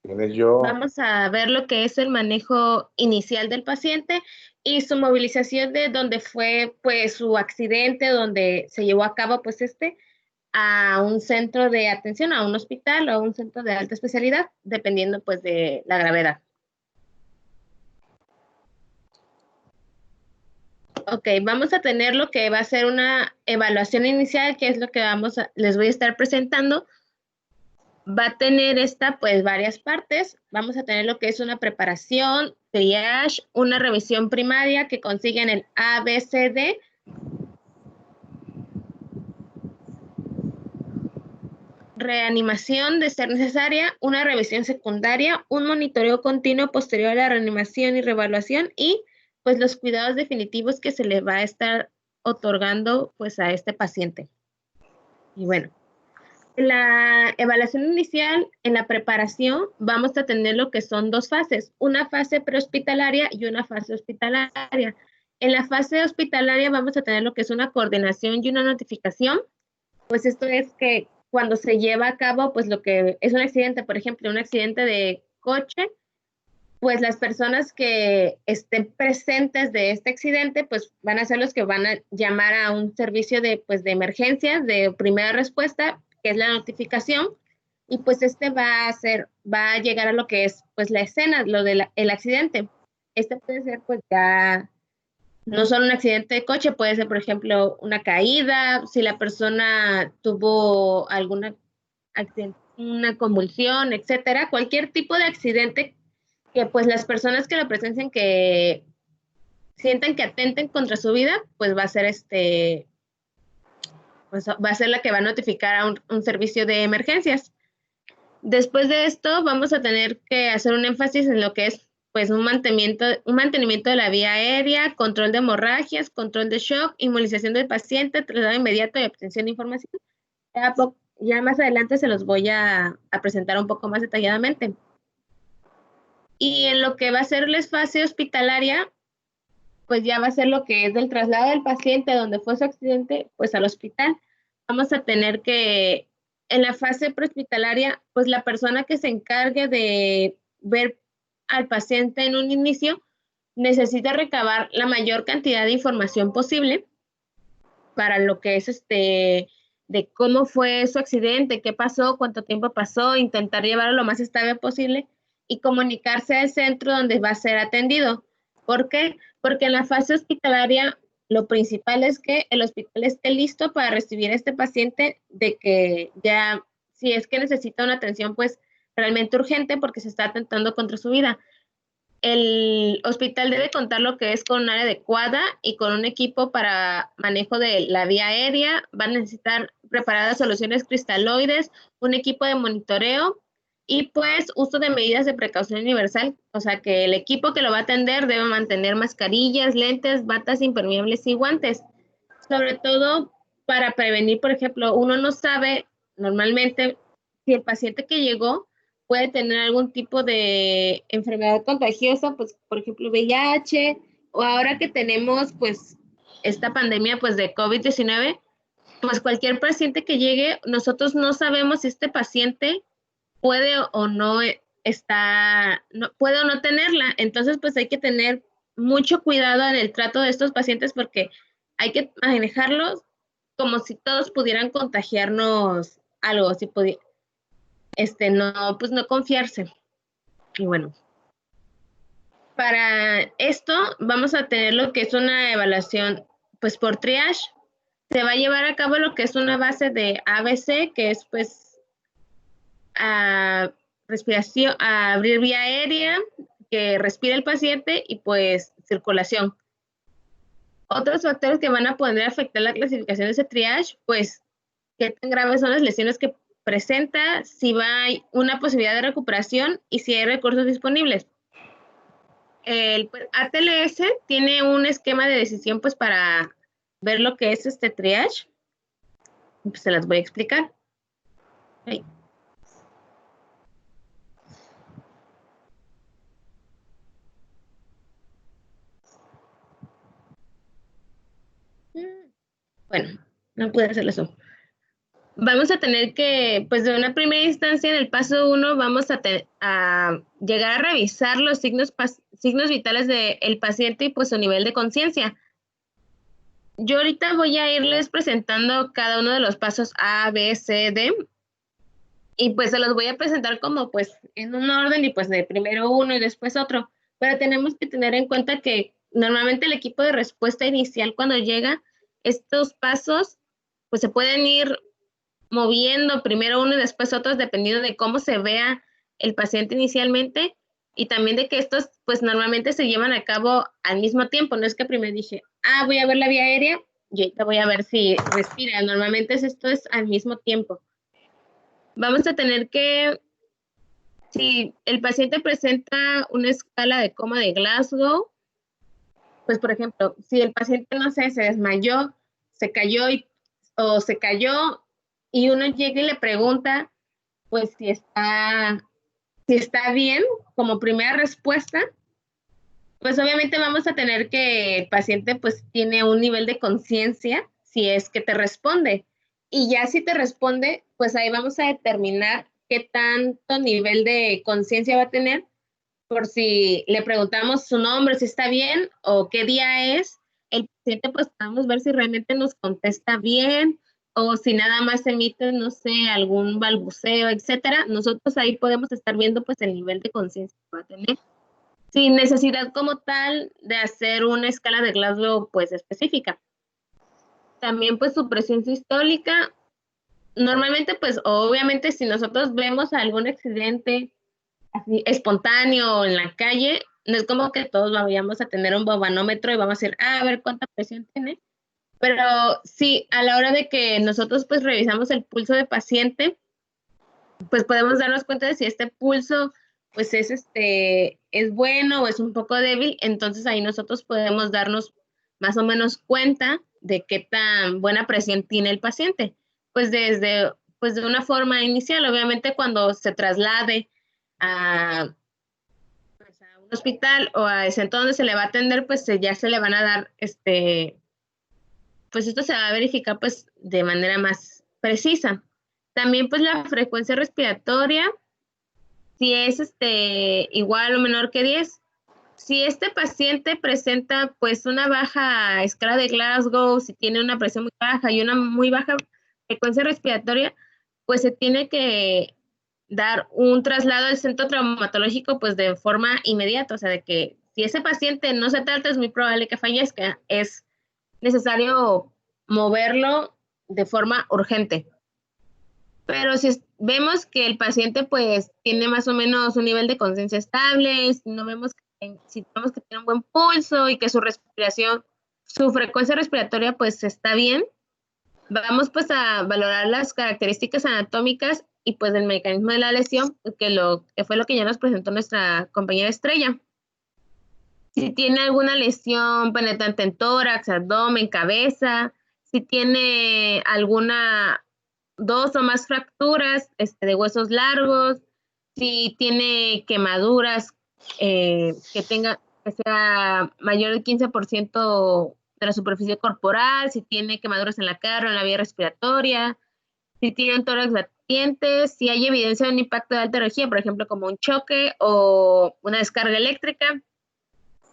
¿Quién es yo? Vamos a ver lo que es el manejo inicial del paciente y su movilización de donde fue pues su accidente, donde se llevó a cabo pues a un centro de atención, a un hospital o a un centro de alta especialidad, dependiendo pues de la gravedad. Ok, vamos a tener lo que va a ser una evaluación inicial, que es lo que les voy a estar presentando. Va a tener pues varias partes. Vamos a tener lo que es una preparación, triage, una revisión primaria que consiguen el ABCD. Reanimación de ser necesaria, una revisión secundaria, un monitoreo continuo posterior a la reanimación y reevaluación y pues los cuidados definitivos que se le va a estar otorgando pues a este paciente. Y bueno, la evaluación inicial, en la preparación, vamos a tener lo que son dos fases, una fase prehospitalaria y una fase hospitalaria. En la fase hospitalaria vamos a tener lo que es una coordinación y una notificación. Pues esto es que cuando se lleva a cabo, pues lo que es un accidente, por ejemplo, un accidente de coche, pues las personas que estén presentes de este accidente, pues van a ser los que van a llamar a un servicio pues de emergencias, de primera respuesta, que es la notificación, y pues va a llegar a lo que es pues la escena, lo del accidente. Este puede ser pues ya no solo un accidente de coche, puede ser, por ejemplo, una caída, si la persona tuvo alguna una convulsión, etcétera, cualquier tipo de accidente que pues las personas que lo presencien que sientan que atenten contra su vida, pues va a ser pues va a ser la que va a notificar a un servicio de emergencias. Después de esto, vamos a tener que hacer un énfasis en lo que es pues un mantenimiento de la vía aérea, control de hemorragias, control de shock, inmunización del paciente, traslado inmediato y obtención de información. Ya más adelante se los voy a presentar un poco más detalladamente. Y en lo que va a ser la fase hospitalaria, pues ya va a ser lo que es del traslado del paciente donde fue su accidente, pues al hospital. Vamos a tener que, en la fase prehospitalaria, pues la persona que se encargue de ver al paciente en un inicio necesita recabar la mayor cantidad de información posible para lo que es de cómo fue su accidente, qué pasó, cuánto tiempo pasó, intentar llevarlo lo más estable posible y comunicarse al centro donde va a ser atendido. ¿Por qué? Porque en la fase hospitalaria lo principal es que el hospital esté listo para recibir a este paciente de que ya, si es que necesita una atención pues realmente urgente porque se está atentando contra su vida. El hospital debe contar lo que es con un área adecuada y con un equipo para manejo de la vía aérea. Van a necesitar preparadas soluciones cristaloides, un equipo de monitoreo y pues uso de medidas de precaución universal. O sea que el equipo que lo va a atender debe mantener mascarillas, lentes, batas impermeables y guantes. Sobre todo para prevenir, por ejemplo, uno no sabe normalmente si el paciente que llegó puede tener algún tipo de enfermedad contagiosa, pues por ejemplo VIH, o ahora que tenemos pues esta pandemia pues de COVID-19, pues cualquier paciente que llegue, nosotros no sabemos si este paciente puede o no puede o no tenerla. Entonces, pues hay que tener mucho cuidado en el trato de estos pacientes porque hay que manejarlos como si todos pudieran contagiarnos algo, si no, pues no confiarse. Y bueno, para esto vamos a tener lo que es una evaluación, pues por triage. Se va a llevar a cabo lo que es una base de ABC, que es pues respiración, a abrir vía aérea, que respire el paciente y pues circulación. Otros factores que van a poder afectar la clasificación de ese triage, pues qué tan graves son las lesiones que presenta, si va a una posibilidad de recuperación y si hay recursos disponibles. El ATLS tiene un esquema de decisión pues para ver lo que es este triage. Pues se las voy a explicar. Okay. Bueno, no pude hacerlo eso. Vamos a tener que, pues de una primera instancia, en el paso 1, vamos a llegar a revisar los signos vitales del paciente y pues su nivel de conciencia. Yo ahorita voy a irles presentando cada uno de los pasos A, B, C, D, y pues se los voy a presentar como pues en un orden y pues de primero uno y después otro. Pero tenemos que tener en cuenta que normalmente el equipo de respuesta inicial cuando llega, estos pasos pues se pueden ir moviendo primero uno y después otros dependiendo de cómo se vea el paciente inicialmente y también de que estos pues normalmente se llevan a cabo al mismo tiempo. No es que primero dije, voy a ver la vía aérea y ahorita voy a ver si respira. Normalmente esto es al mismo tiempo. Vamos a tener que, si el paciente presenta una escala de coma de Glasgow, pues por ejemplo, si el paciente, no sé, se desmayó, se cayó o se cayó y uno llega y le pregunta, pues si está bien, como primera respuesta, pues obviamente vamos a tener que el paciente pues tiene un nivel de conciencia si es que te responde. Y ya si te responde, pues ahí vamos a determinar qué tanto nivel de conciencia va a tener, por si le preguntamos su nombre, si está bien o qué día es, el paciente pues podemos ver si realmente nos contesta bien o si nada más emite, no sé, algún balbuceo, etcétera. Nosotros ahí podemos estar viendo pues el nivel de conciencia que va a tener, sin necesidad como tal de hacer una escala de Glasgow pues específica. También pues su presión sistólica, normalmente pues obviamente si nosotros vemos algún accidente así espontáneo en la calle, no es como que todos vayamos a tener un bobanómetro y vamos a decir, a ver cuánta presión tiene, pero sí, a la hora de que nosotros pues revisamos el pulso de paciente, pues podemos darnos cuenta de si este pulso pues es bueno o es un poco débil, entonces ahí nosotros podemos darnos más o menos cuenta de qué tan buena presión tiene el paciente. Pues de una forma inicial, obviamente cuando se traslade a un hospital o a ese centro donde se le va a atender, pues ya se le van a dar, pues esto se va a verificar pues de manera más precisa. También pues la frecuencia respiratoria, si es igual o menor que 10. Si este paciente presenta pues una baja escala de Glasgow, si tiene una presión muy baja y una muy baja frecuencia respiratoria, pues se tiene que dar un traslado al centro traumatológico pues de forma inmediata, o sea, de que si ese paciente no se trata es muy probable que fallezca, es necesario moverlo de forma urgente. Pero si vemos que el paciente pues tiene más o menos un nivel de conciencia estable, si vemos que tiene un buen pulso y que su respiración, su frecuencia respiratoria pues está bien, vamos pues a valorar las características anatómicas y pues el mecanismo de la lesión, que fue lo que ya nos presentó nuestra compañera Estrella. Si tiene alguna lesión penetrante en tórax, abdomen, cabeza, si tiene alguna 2 o más fracturas de huesos largos, si tiene quemaduras que tenga que sea mayor del 15% de la superficie corporal, si tiene quemaduras en la cara o en la vía respiratoria, si tiene un tórax latiente, si hay evidencia de un impacto de alta energía, por ejemplo, como un choque o una descarga eléctrica.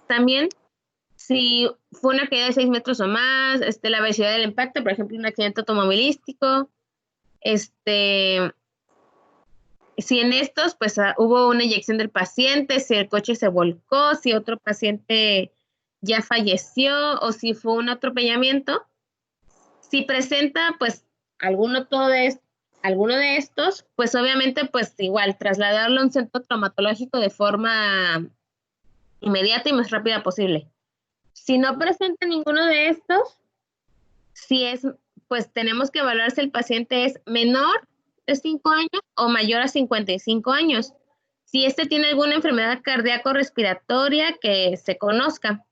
También, si fue una caída de 6 metros o más, la velocidad del impacto, por ejemplo, un accidente automovilístico, si en estos, pues hubo una eyección del paciente, si el coche se volcó, si otro paciente ya falleció o si fue un atropellamiento. Si presenta, pues, alguno de estos, pues obviamente, pues igual, trasladarlo a un centro traumatológico de forma inmediata y más rápida posible. Si no presenta ninguno de estos, pues tenemos que evaluar si el paciente es menor de 5 años o mayor a 55 años. Si tiene alguna enfermedad cardíaco-respiratoria que se conozca.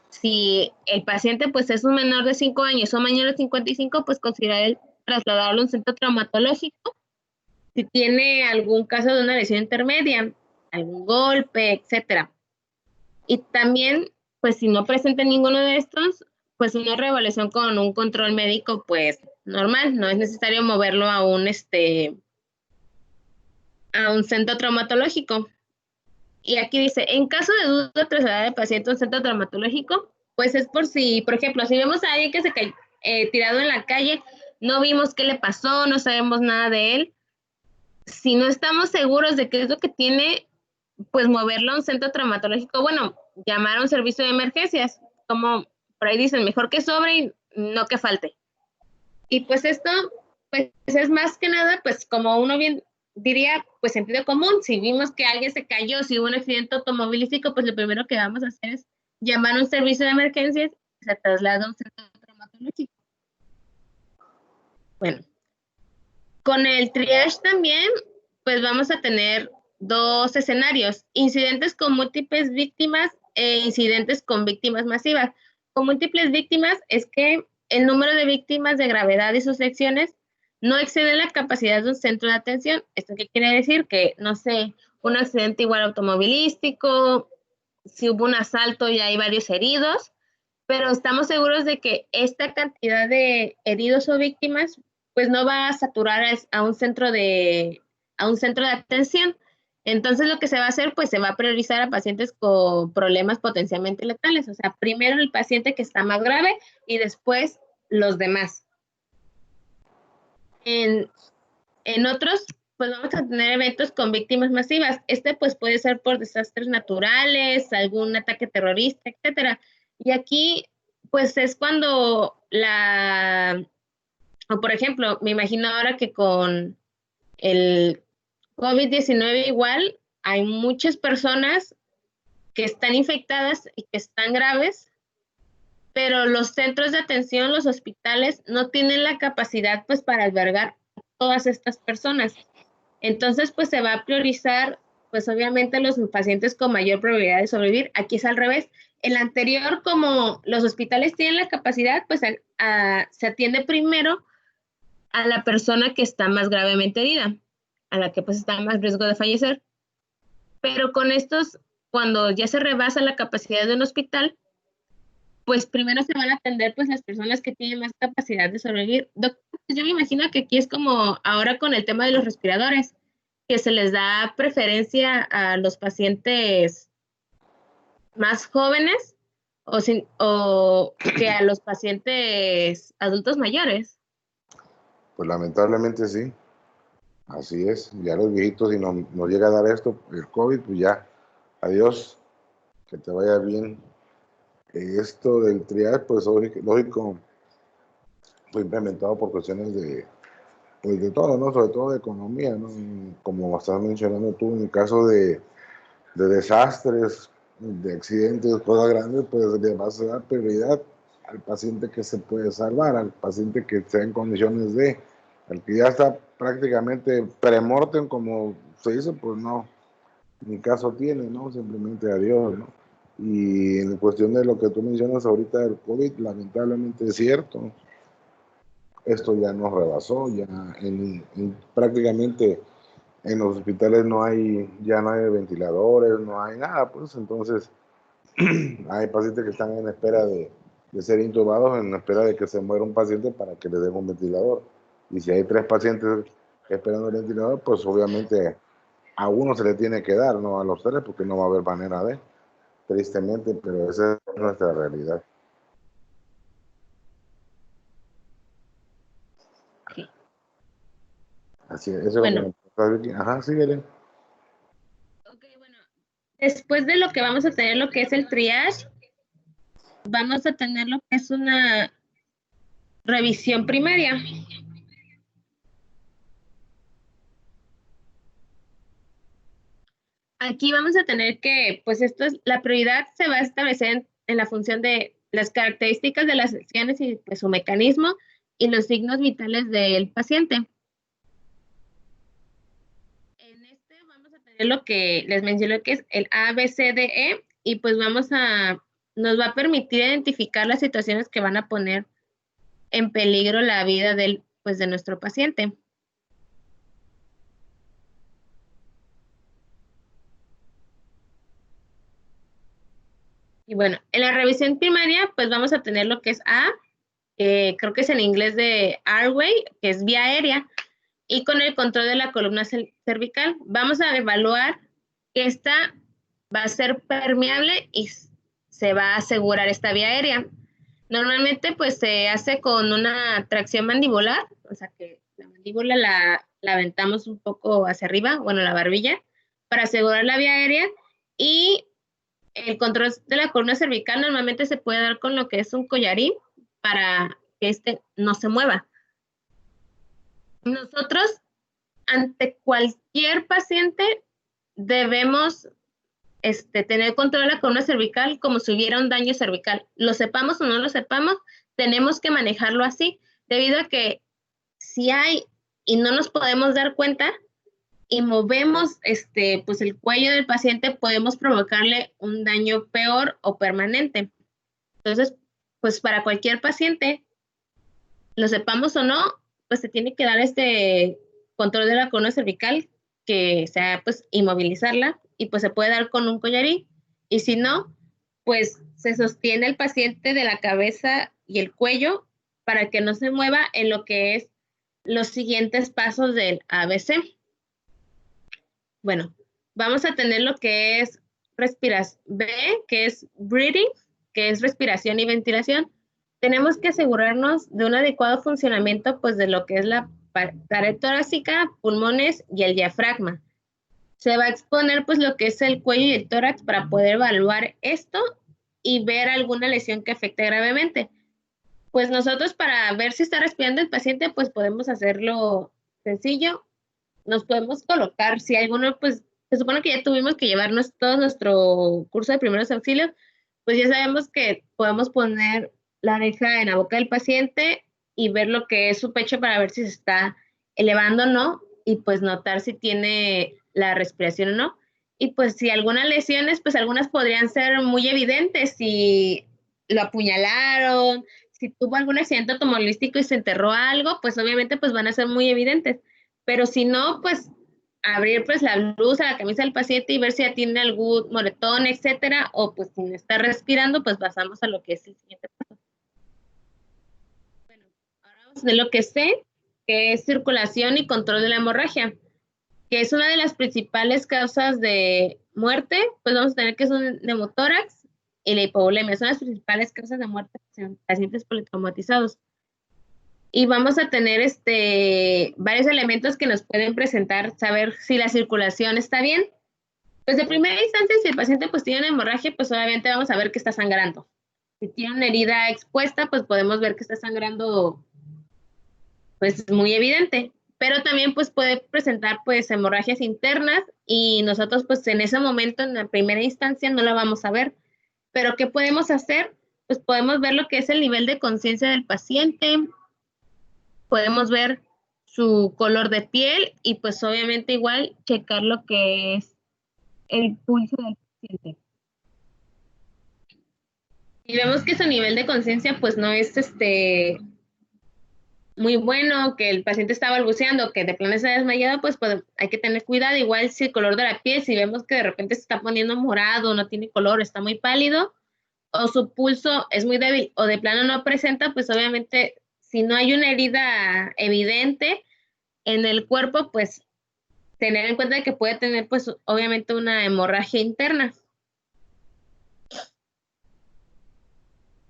Si el paciente pues es un menor de 5 años o mayor de 55, pues considerar trasladarlo a un centro traumatológico. Si tiene algún caso de una lesión intermedia, algún golpe, etcétera. Y también, pues si no presenta ninguno de estos, pues una reevaluación con un control médico, pues normal, no es necesario moverlo a un centro traumatológico. Y aquí dice, en caso de duda trasladar al paciente a un centro traumatológico, pues es por si, por ejemplo, si vemos a alguien que se cayó tirado en la calle, no vimos qué le pasó, no sabemos nada de él. Si no estamos seguros de qué es lo que tiene, pues moverlo a un centro traumatológico, bueno, llamar a un servicio de emergencias, como por ahí dicen, mejor que sobre y no que falte. Y pues esto, pues es más que nada, pues como uno bien diría, pues sentido común. Si vimos que alguien se cayó, si hubo un accidente automovilístico, pues lo primero que vamos a hacer es llamar a un servicio de emergencias y se traslada a un centro traumatológico. Bueno, con el triage también, pues vamos a tener dos escenarios, incidentes con múltiples víctimas e incidentes con víctimas masivas. Con múltiples víctimas es que el número de víctimas de gravedad y sus lecciones no excede la capacidad de un centro de atención. ¿Esto qué quiere decir? Que, no sé, un accidente igual automovilístico, si hubo un asalto y hay varios heridos, pero estamos seguros de que esta cantidad de heridos o víctimas pues no va a saturar a un centro de atención. Entonces lo que se va a hacer, pues se va a priorizar a pacientes con problemas potencialmente letales. O sea, primero el paciente que está más grave y después los demás. En otros, pues vamos a tener eventos con víctimas masivas. Pues puede ser por desastres naturales, algún ataque terrorista, etcétera. Y aquí, pues es cuando o por ejemplo, me imagino ahora que con el COVID-19 igual hay muchas personas que están infectadas y que están graves, pero los centros de atención, los hospitales, no tienen la capacidad pues para albergar a todas estas personas. Entonces, pues se va a priorizar, pues obviamente los pacientes con mayor probabilidad de sobrevivir. Aquí es al revés. El anterior, como los hospitales tienen la capacidad, pues se atiende primero a la persona que está más gravemente herida, a la que pues está en más riesgo de fallecer. Pero con estos, cuando ya se rebasa la capacidad de un hospital, pues primero se van a atender pues las personas que tienen más capacidad de sobrevivir. Doctor, yo me imagino que aquí es como ahora con el tema de los respiradores, que se les da preferencia a los pacientes más jóvenes o que a los pacientes adultos mayores. Pues lamentablemente sí, así es. Ya los viejitos, si nos llega a dar esto, el COVID, pues ya, adiós, que te vaya bien. Esto del triage, pues lógico, fue implementado por cuestiones pues de todo, ¿no? Sobre todo de economía, ¿no? Como estás mencionando tú, en el caso de desastres, de accidentes, cosas grandes, pues le vas a dar prioridad al paciente que se puede salvar, al paciente que está en condiciones al que ya está prácticamente premortem, como se dice, pues no, ni caso tiene, ¿no? Simplemente adiós, ¿no? Y en cuestión de lo que tú mencionas ahorita del COVID, lamentablemente es cierto. Esto ya nos rebasó, ya prácticamente en los hospitales ya no hay ventiladores, no hay nada, pues entonces hay pacientes que están en espera de ser intubados, en espera de que se muera un paciente para que le den un ventilador. Y si hay 3 pacientes esperando el ventilador, pues obviamente a uno se le tiene que dar, no a los 3, porque no va a haber manera de, tristemente, pero esa es nuestra realidad. Sí. Así es, eso Bueno. es lo que... Ajá, sí, Belén. Ok, bueno. Después de lo que vamos a tener lo que es el triage, vamos a tener lo que es una revisión primaria. Aquí vamos a tener que, pues la prioridad se va a establecer en la función de las características de las lesiones y pues, su mecanismo y los signos vitales del paciente. En este vamos a tener lo que les mencioné que es el ABCDE y pues nos va a permitir identificar las situaciones que van a poner en peligro la vida de nuestro paciente. Y bueno, en la revisión primaria, pues vamos a tener lo que es A, creo que es en inglés de airway, que es vía aérea, y con el control de la columna cervical. Vamos a evaluar que esta va a ser permeable y se va a asegurar esta vía aérea. Normalmente, pues se hace con una tracción mandibular, o sea que la mandíbula la aventamos un poco hacia arriba, bueno, la barbilla, para asegurar la vía aérea y el control de la columna cervical normalmente se puede dar con lo que es un collarín para que este no se mueva. Nosotros, ante cualquier paciente, debemos tener control de la columna cervical como si hubiera un daño cervical. Lo sepamos o no lo sepamos, tenemos que manejarlo así, debido a que si hay y no nos podemos dar cuenta, y movemos pues el cuello del paciente, podemos provocarle un daño peor o permanente. Entonces, pues para cualquier paciente, lo sepamos o no, pues se tiene que dar este control de la columna cervical, que sea pues inmovilizarla, y pues se puede dar con un collarín, y si no, pues se sostiene el paciente de la cabeza y el cuello para que no se mueva en lo que es los siguientes pasos del ABC. Bueno, vamos a tener lo que es respiración B, que es breathing, que es respiración y ventilación. Tenemos que asegurarnos de un adecuado funcionamiento, pues, de lo que es la pared torácica, pulmones y el diafragma. Se va a exponer, pues, lo que es el cuello y el tórax para poder evaluar esto y ver alguna lesión que afecte gravemente. Pues nosotros, para ver si está respirando el paciente, pues podemos hacerlo sencillo. Nos podemos colocar, si alguno, pues se supone que ya tuvimos que llevarnos todo nuestro curso de primeros auxilios, pues ya sabemos que podemos poner la oreja en la boca del paciente y ver lo que es su pecho para ver si se está elevando o no, y pues notar si tiene la respiración o no. Y pues si algunas lesiones, pues algunas podrían ser muy evidentes, si lo apuñalaron, si tuvo algún accidente automovilístico y se enterró algo, pues obviamente pues van a ser muy evidentes. Pero si no, pues abrir pues la blusa, la camisa del paciente y ver si ya tiene algún moretón, etcétera, o pues si no está respirando, pues pasamos a lo que es el siguiente paso. Bueno, ahora vamos a ver lo que sé, que es circulación y control de la hemorragia, que es una de las principales causas de muerte. Pues vamos a tener que es un neumotórax y la hipovolemia, son las principales causas de muerte en pacientes politraumatizados. Y vamos a tener varios elementos que nos pueden presentar, saber si la circulación está bien. Pues de primera instancia, si el paciente pues tiene una hemorragia, pues obviamente vamos a ver que está sangrando. Si tiene una herida expuesta, pues podemos ver que está sangrando, pues muy evidente. Pero también pues puede presentar pues hemorragias internas y nosotros pues en ese momento, en la primera instancia, no la vamos a ver. Pero ¿qué podemos hacer? Pues podemos ver lo que es el nivel de conciencia del paciente, podemos ver su color de piel y pues obviamente igual checar lo que es el pulso del paciente. Y vemos que su nivel de conciencia pues no es muy bueno, que el paciente está balbuceando, que de plano está desmayado, pues hay que tener cuidado. Igual si el color de la piel, si vemos que de repente se está poniendo morado, no tiene color, está muy pálido, o su pulso es muy débil, o de plano no presenta, pues obviamente si no hay una herida evidente en el cuerpo, pues tener en cuenta que puede tener pues obviamente una hemorragia interna.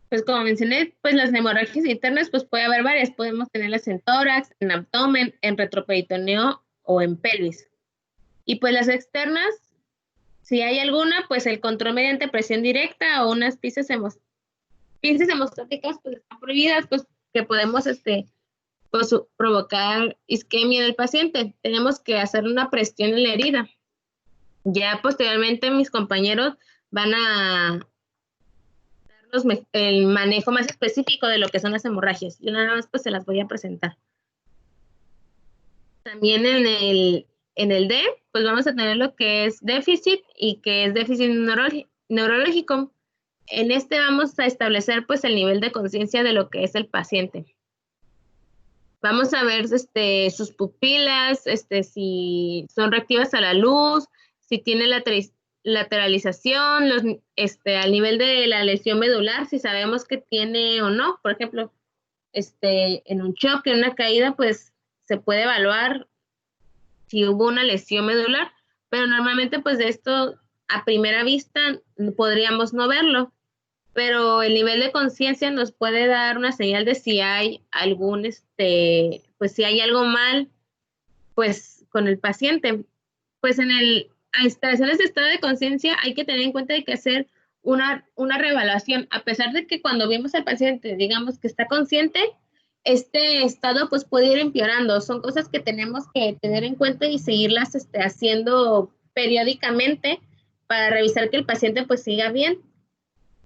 Pues como mencioné, pues las hemorragias internas, pues puede haber varias. Podemos tenerlas en tórax, en abdomen, en retroperitoneo o en pelvis. Y pues las externas, si hay alguna, pues el control mediante presión directa o unas pinzas hemostáticas, pues están prohibidas, pues que podemos pues, provocar isquemia en el paciente. Tenemos que hacer una presión en la herida. Ya posteriormente mis compañeros van a el manejo más específico de lo que son las hemorragias. Yo nada más pues se las voy a presentar. También en el D, pues vamos a tener lo que es déficit y que es déficit neurológico. En este vamos a establecer pues el nivel de conciencia de lo que es el paciente. Vamos a ver sus pupilas, si son reactivas a la luz, si tiene lateralización, al nivel de la lesión medular, si sabemos que tiene o no. Por ejemplo, en un choque, en una caída, pues se puede evaluar si hubo una lesión medular, pero normalmente pues de esto a primera vista podríamos no verlo, pero el nivel de conciencia nos puede dar una señal de si hay algún, pues si hay algo mal, pues con el paciente. Pues a instalaciones de estado de conciencia hay que tener en cuenta que hay que hacer una reevaluación, a pesar de que cuando vimos al paciente, digamos que está consciente, este estado pues puede ir empeorando. Son cosas que tenemos que tener en cuenta y seguirlas haciendo periódicamente para revisar que el paciente pues siga bien.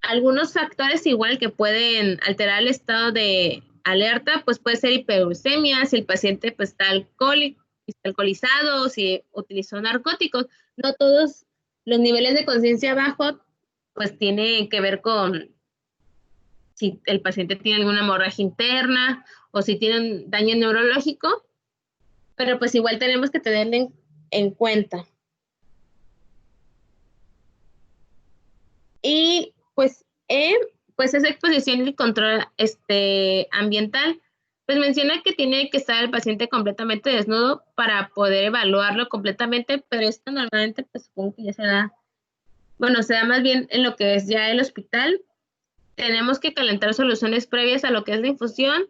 Algunos factores igual que pueden alterar el estado de alerta, pues puede ser hiperuricemia, si el paciente pues está alcoholizado, si utilizó narcóticos. No todos los niveles de conciencia bajo pues tiene que ver con si el paciente tiene alguna hemorragia interna o si tiene un daño neurológico, pero pues igual tenemos que tenerlo en cuenta. Y pues pues esa exposición y control ambiental, pues menciona que tiene que estar el paciente completamente desnudo para poder evaluarlo completamente, pero esto normalmente pues supongo que ya se da, bueno, se da más bien en lo que es ya el hospital. Tenemos que calentar soluciones previas a lo que es la infusión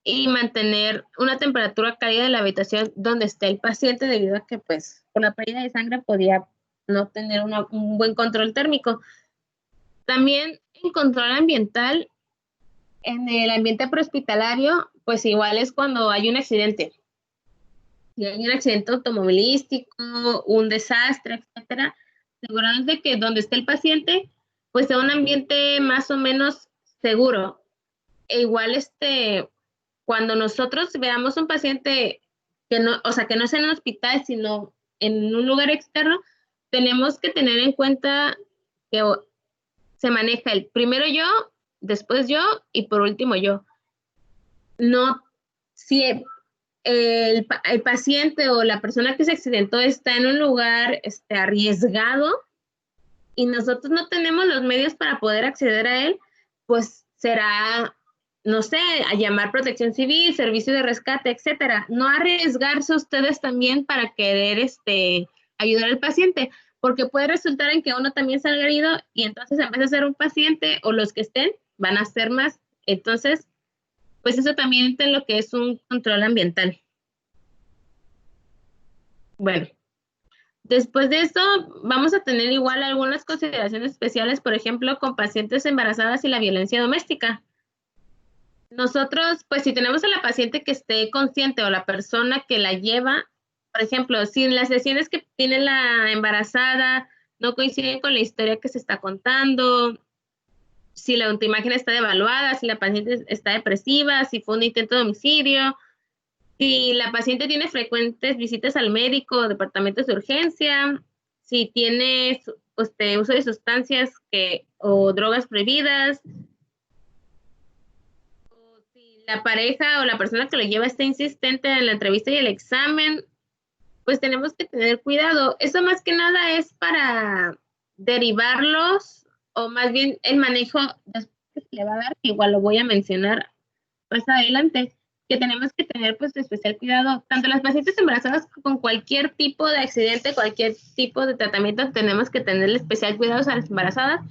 y mantener una temperatura cálida de la habitación donde esté el paciente, debido a que pues por la pérdida de sangre podía no tener un buen control térmico. También en control ambiental, en el ambiente prehospitalario, pues igual es cuando hay un accidente. Si hay un accidente automovilístico, un desastre, etcétera, asegurarnos de que donde esté el paciente, pues sea un ambiente más o menos seguro. E igual cuando nosotros veamos un paciente que no, o sea, que no sea en un hospital, sino en un lugar externo, tenemos que tener en cuenta que se maneja el primero yo, después yo y por último yo. No, si el paciente o la persona que se accidentó está en un lugar arriesgado y nosotros no tenemos los medios para poder acceder a él, pues será, no sé, a llamar protección civil, servicio de rescate, etcétera. No arriesgarse ustedes también para querer ayudar al paciente, porque puede resultar en que uno también salga herido y entonces en vez de ser un paciente o los que estén, van a ser más. Entonces, pues eso también entra en lo que es un control ambiental. Bueno, después de esto vamos a tener igual algunas consideraciones especiales, por ejemplo, con pacientes embarazadas y la violencia doméstica. Nosotros, pues si tenemos a la paciente que esté consciente o la persona que la lleva, por ejemplo, si en las lesiones que tiene la embarazada no coinciden con la historia que se está contando, si la autoimagen está devaluada, si la paciente está depresiva, si fue un intento de homicidio, si la paciente tiene frecuentes visitas al médico o departamentos de urgencia, si tiene uso de sustancias o drogas prohibidas, o si la pareja o la persona que lo lleva está insistente en la entrevista y el examen, pues tenemos que tener cuidado. Eso más que nada es para derivarlos, o más bien el manejo después que se le va a dar, que igual lo voy a mencionar más adelante, que tenemos que tener pues especial cuidado, tanto las pacientes embarazadas con cualquier tipo de accidente, cualquier tipo de tratamiento, tenemos que tener especial cuidado a las embarazadas.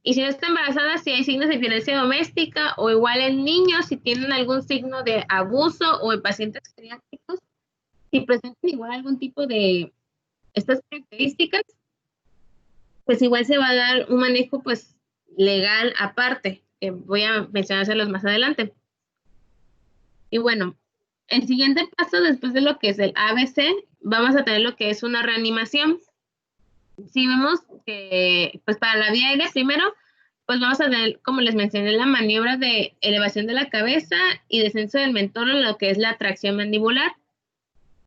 Y si no está embarazada, si hay signos de violencia doméstica, o igual en niños, si tienen algún signo de abuso, o en pacientes pediátricos, si presentan igual algún tipo de estas características, pues igual se va a dar un manejo pues legal aparte, que voy a mencionárselos más adelante. Y bueno, el siguiente paso después de lo que es el ABC, vamos a tener lo que es una reanimación. Si vemos que, pues para la vía aérea primero, pues vamos a tener, como les mencioné, la maniobra de elevación de la cabeza y descenso del mentón en lo que es la tracción mandibular.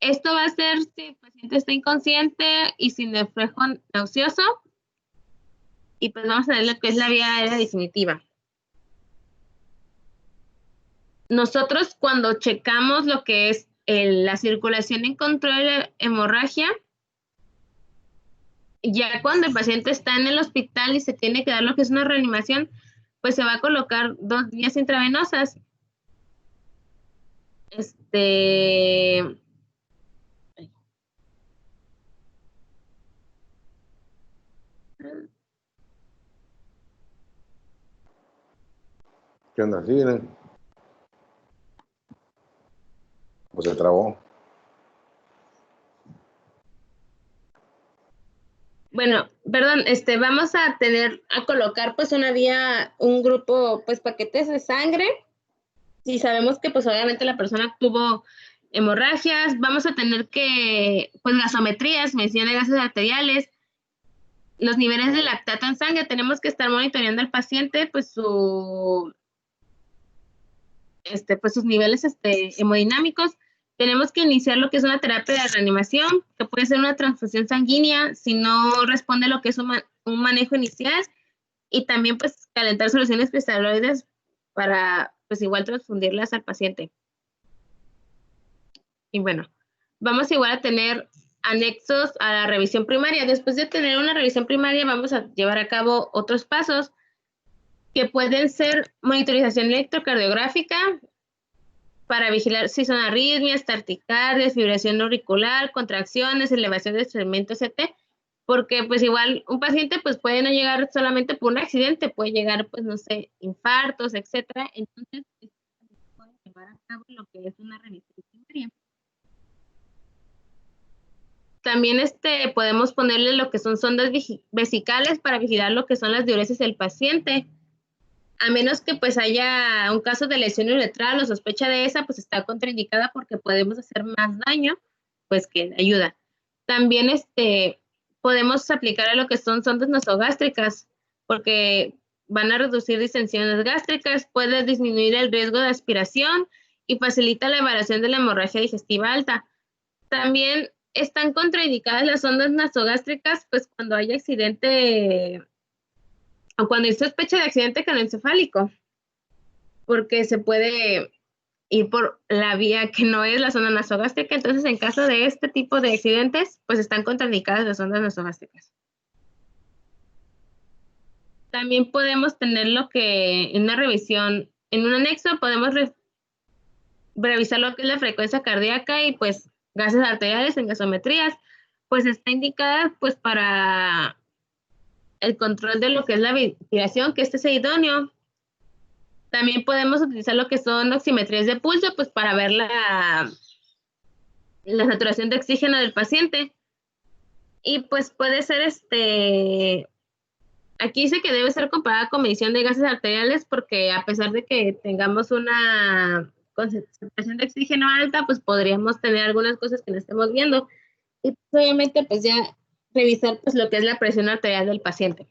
Esto va a ser si el paciente está inconsciente y sin reflejo nauseoso, y pues vamos a ver lo que es la vía aérea definitiva. Nosotros cuando checamos lo que es la circulación en control de hemorragia, ya cuando el paciente está en el hospital y se tiene que dar lo que es una reanimación, pues se va a colocar 2 vías intravenosas. ¿Qué onda? ¿Siguen? Pues se trabó. Bueno, perdón, vamos a colocar pues una vía, un grupo, pues paquetes de sangre. Si sabemos que pues obviamente la persona tuvo hemorragias, vamos a tener que, pues gasometrías, medición de gases arteriales, los niveles de lactato en sangre, tenemos que estar monitoreando al paciente, pues pues sus niveles hemodinámicos. Tenemos que iniciar lo que es una terapia de reanimación, que puede ser una transfusión sanguínea si no responde lo que es un manejo inicial, y también pues calentar soluciones cristaloides para pues igual transfundirlas al paciente. Y bueno, vamos igual a tener anexos a la revisión primaria. Después de tener una revisión primaria, vamos a llevar a cabo otros pasos que pueden ser monitorización electrocardiográfica para vigilar si son arritmias, taquicardias, fibrilación auricular, contracciones, elevación de segmento CT, porque pues igual un paciente pues puede no llegar solamente por un accidente, puede llegar pues no sé, infartos, etcétera. Entonces puede llevar a cabo lo que es una revisión primaria. También podemos ponerle lo que son sondas vesicales para vigilar lo que son las diuresis del paciente. A menos que pues haya un caso de lesión uretral o sospecha de esa, pues está contraindicada porque podemos hacer más daño, pues que ayuda. También podemos aplicar a lo que son sondas nasogástricas, porque van a reducir distensiones gástricas, puede disminuir el riesgo de aspiración y facilita la evaluación de la hemorragia digestiva alta. También están contraindicadas las sondas nasogástricas, pues cuando hay accidente o cuando hay sospecha de accidente craneoencefálico, porque se puede ir por la vía que no es la sonda nasogástrica. Entonces, en caso de este tipo de accidentes, pues están contraindicadas las sondas nasogástricas. También podemos tener lo que en una revisión, en un anexo, podemos revisar lo que es la frecuencia cardíaca y pues gases arteriales en gasometrías, pues está indicada pues para el control de lo que es la ventilación, que sea idóneo. También podemos utilizar lo que son oximetrías de pulso, pues para ver la saturación de oxígeno del paciente. Y pues puede ser aquí dice que debe ser comparada con medición de gases arteriales, porque a pesar de que tengamos una concentración de oxígeno alta, pues podríamos tener algunas cosas que no estemos viendo. Y pues, obviamente pues ya revisar pues lo que es la presión arterial del paciente.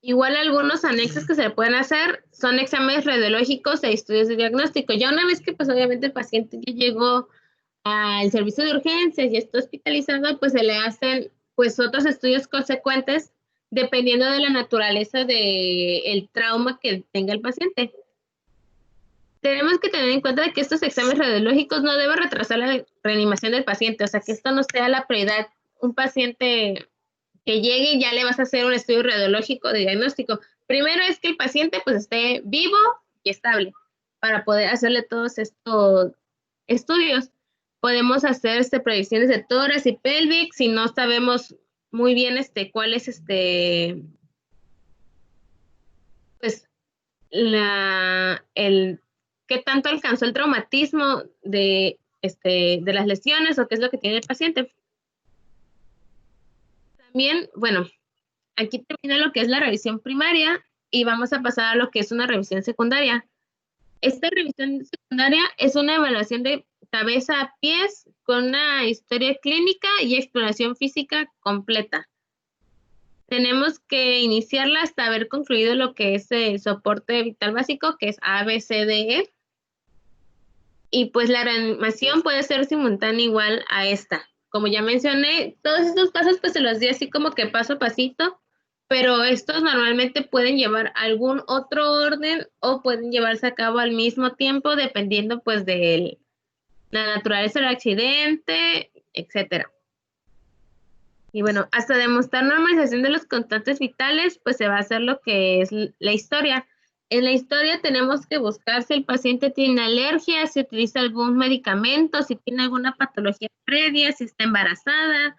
Igual algunos anexos que se le pueden hacer son exámenes radiológicos e estudios de diagnóstico. Ya una vez que pues obviamente el paciente ya llegó al servicio de urgencias y está hospitalizado, pues se le hacen pues otros estudios consecuentes dependiendo de la naturaleza del trauma que tenga el paciente. tenemos que tener en cuenta que estos exámenes radiológicos no deben retrasar la reanimación del paciente, o sea, que esto no sea la prioridad. Un paciente que llegue y ya le vas a hacer un estudio radiológico de diagnóstico. Primero es que el paciente pues esté vivo y estable para poder hacerle todos estos estudios. Podemos hacer predicciones de tórax y pelvic si no sabemos muy bien cuál es pues qué tanto alcanzó el traumatismo de las lesiones o qué es lo que tiene el paciente. También, bueno, aquí termina lo que es la revisión primaria y vamos a pasar a lo que es una revisión secundaria. Esta revisión secundaria es una evaluación de cabeza a pies con una historia clínica y exploración física completa. Tenemos que iniciarla hasta haber concluido lo que es el soporte vital básico, que es ABCDE. Y pues la reanimación puede ser simultánea igual a esta. Como ya mencioné, todos estos pasos pues se los di así como que paso a pasito, pero estos normalmente pueden llevar algún otro orden o pueden llevarse a cabo al mismo tiempo dependiendo pues de la naturaleza del accidente, etcétera. Y bueno, hasta demostrar normalización de los constantes vitales, pues se va a hacer lo que es la historia. En la historia tenemos que buscar si el paciente tiene alergia, si utiliza algún medicamento, si tiene alguna patología previa, si está embarazada,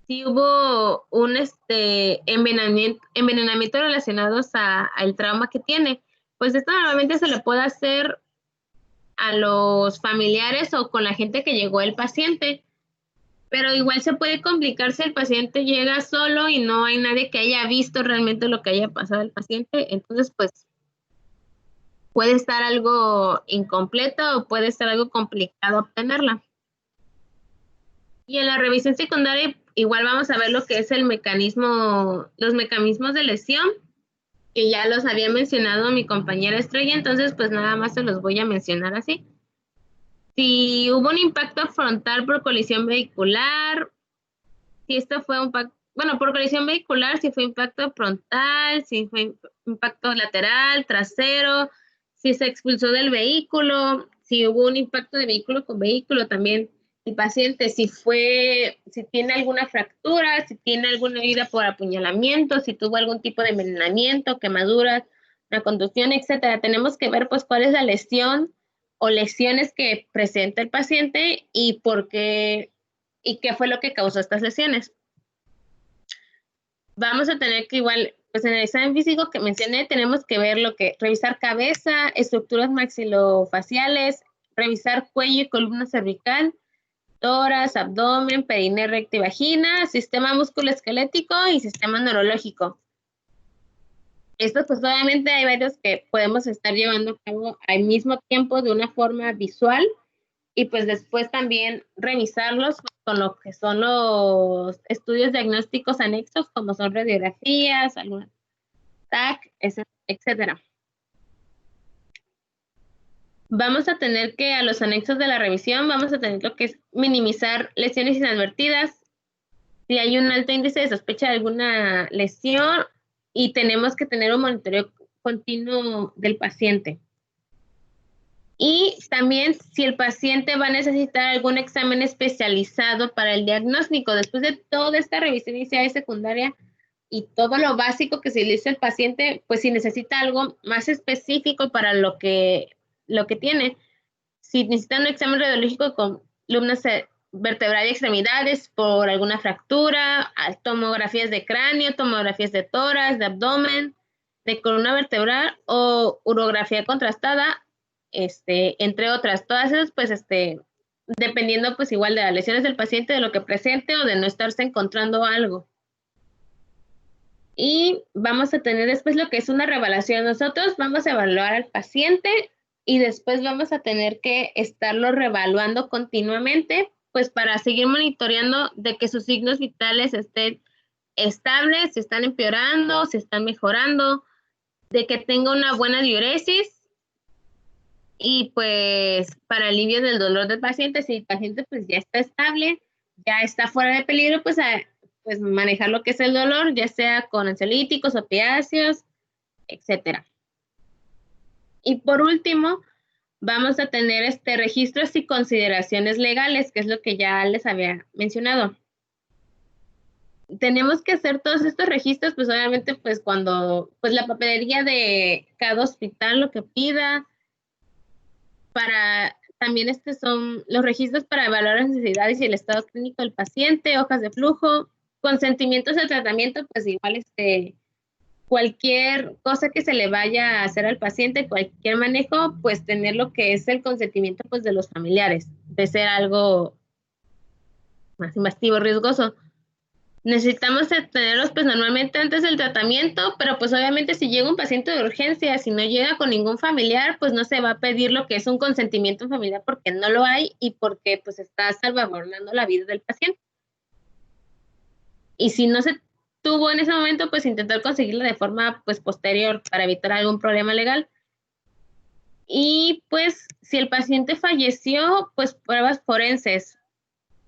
si hubo un envenenamiento relacionado al trauma que tiene. Pues esto normalmente se le puede hacer a los familiares o con la gente que llegó el paciente. Pero igual se puede complicar si el paciente llega solo y no hay nadie que haya visto realmente lo que haya pasado al paciente. Entonces, pues, puede estar algo incompleta o puede estar algo complicado obtenerla. Y en la revisión secundaria, igual vamos a ver lo que es los mecanismos de lesión, que ya los había mencionado mi compañera Estrella, entonces, pues, nada más se los voy a mencionar así. Si hubo un impacto frontal por colisión vehicular, si esto fue por colisión vehicular, si fue impacto frontal, si fue impacto lateral, trasero, si se expulsó del vehículo, si hubo un impacto de vehículo con vehículo también, el paciente, si tiene alguna fractura, si tiene alguna herida por apuñalamiento, si tuvo algún tipo de envenenamiento, quemaduras, una contusión, etcétera. Tenemos que ver pues cuál es la lesión o lesiones que presenta el paciente y por qué y qué fue lo que causó estas lesiones. Vamos a tener que igual, pues en el examen físico que mencioné, tenemos que ver revisar cabeza, estructuras maxilofaciales, revisar cuello y columna cervical, tórax, abdomen, perineo, recto y vagina, sistema musculoesquelético y sistema neurológico. Estos pues obviamente hay varios que podemos estar llevando a cabo al mismo tiempo de una forma visual y pues después también revisarlos con lo que son los estudios diagnósticos anexos, como son radiografías, alguna TAC, etcétera. Vamos a tener que, a los anexos de la revisión, vamos a tener lo que es minimizar lesiones inadvertidas, si hay un alto índice de sospecha de alguna lesión y tenemos que tener un monitoreo continuo del paciente. Y también si el paciente va a necesitar algún examen especializado para el diagnóstico, después de toda esta revisión inicial y secundaria y todo lo básico que se le hizo al paciente, pues si necesita algo más específico para lo que tiene, si necesita un examen radiológico con columna vertebral y extremidades por alguna fractura, tomografías de cráneo, tomografías de tórax, de abdomen, de columna vertebral o urografía contrastada, entre otras, todas esas, pues, dependiendo, pues, igual de las lesiones del paciente, de lo que presente o de no estarse encontrando algo. Y vamos a tener después lo que es una reevaluación. Nosotros vamos a evaluar al paciente y después vamos a tener que estarlo reevaluando continuamente, pues, para seguir monitoreando de que sus signos vitales estén estables, se están empeorando, se están mejorando, de que tenga una buena diuresis. Y pues para alivio del dolor del paciente, si el paciente pues ya está estable, ya está fuera de peligro, pues manejar lo que es el dolor, ya sea con ansiolíticos, opiáceos, etcétera. Y por último, vamos a tener registros y consideraciones legales, que es lo que ya les había mencionado. Tenemos que hacer todos estos registros, pues obviamente, pues cuando, pues la papelería de cada hospital lo que pida, también son los registros para evaluar las necesidades y el estado clínico del paciente, hojas de flujo, consentimientos de tratamiento, pues igual cualquier cosa que se le vaya a hacer al paciente, cualquier manejo, pues tener lo que es el consentimiento pues de los familiares, de ser algo más invasivo, riesgoso. Necesitamos tenerlos pues normalmente antes del tratamiento, pero pues obviamente si llega un paciente de urgencia, si no llega con ningún familiar, pues no se va a pedir lo que es un consentimiento familiar porque no lo hay y porque pues está salvaguardando la vida del paciente. Y si no se tuvo en ese momento, pues intentar conseguirlo de forma pues posterior para evitar algún problema legal. Y pues si el paciente falleció, pues pruebas forenses.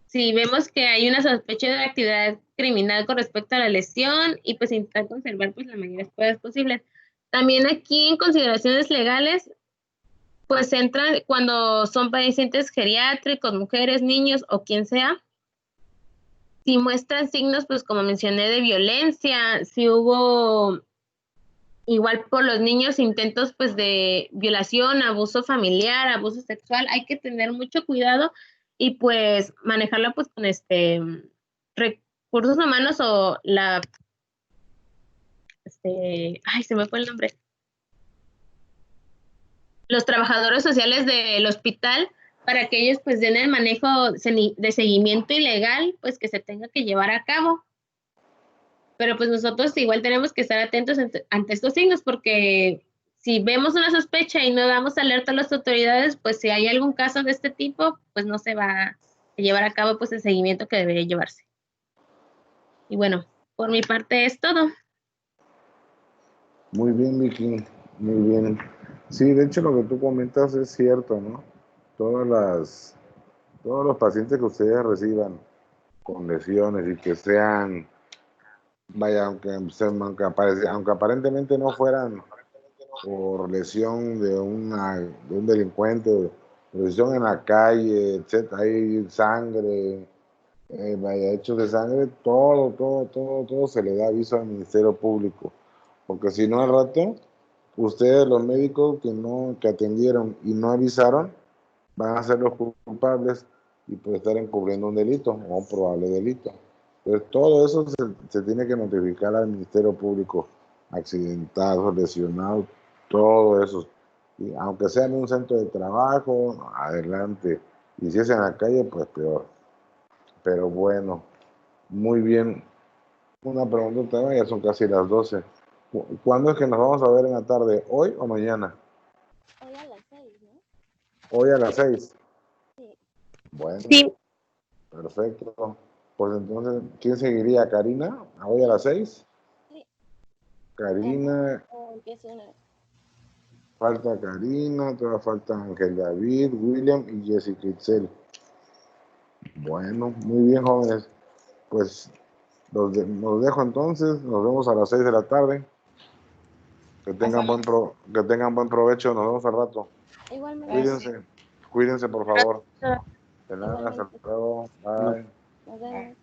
Si vemos que hay una sospecha de actividad criminal con respecto a la lesión y pues intentar conservar pues las mayores pruebas posibles. También aquí en consideraciones legales, pues entra cuando son pacientes geriátricos, mujeres, niños o quien sea. Si muestran signos, pues como mencioné, de violencia, si hubo igual por los niños intentos pues de violación, abuso familiar, abuso sexual, hay que tener mucho cuidado y pues manejarlo pues con recursos humanos o ay, se me fue el nombre. Los trabajadores sociales del hospital para que ellos pues den el manejo de seguimiento ilegal pues que se tenga que llevar a cabo. Pero pues nosotros igual tenemos que estar atentos ante estos signos porque si vemos una sospecha y no damos alerta a las autoridades, pues si hay algún caso de este tipo, pues no se va a llevar a cabo pues el seguimiento que debería llevarse. Y bueno, por mi parte es todo. Muy bien, Vicky, muy bien. Sí, de hecho lo que tú comentas es cierto, ¿no? Todos los pacientes que ustedes reciban con lesiones y que sean, vaya, aunque aparentemente no fueran por lesión de un delincuente, lesión en la calle, etcétera, hay sangre, vaya, hechos de sangre, todo se le da aviso al Ministerio Público, porque si no al rato, ustedes los médicos que atendieron y no avisaron, van a ser los culpables y puede estar encubriendo un delito o un probable delito. Entonces todo eso se tiene que notificar al Ministerio Público, accidentados, lesionados, todo eso. Y aunque sea en un centro de trabajo, adelante. Y si es en la calle, pues peor. Pero bueno, muy bien. Una pregunta, ya son casi las 12. ¿Cuándo es que nos vamos a ver en la tarde? ¿Hoy o mañana? Hoy a las 6, ¿no? Hoy a las 6. Sí. Bueno, Sí. Perfecto. Pues entonces, ¿quién seguiría? ¿Karina? ¿Hoy a las 6? Sí. Karina, O empiezo una vez. falta Karina, todavía falta Ángel David, William y Jessica Itzel. Bueno, muy bien, jóvenes. Pues los dejo entonces, nos vemos a las 6 de la tarde. Que tengan buen provecho, nos vemos al rato. Igualmente. Cuídense por favor. De nada, hasta Igualmente. luego. Bye. Nos vemos.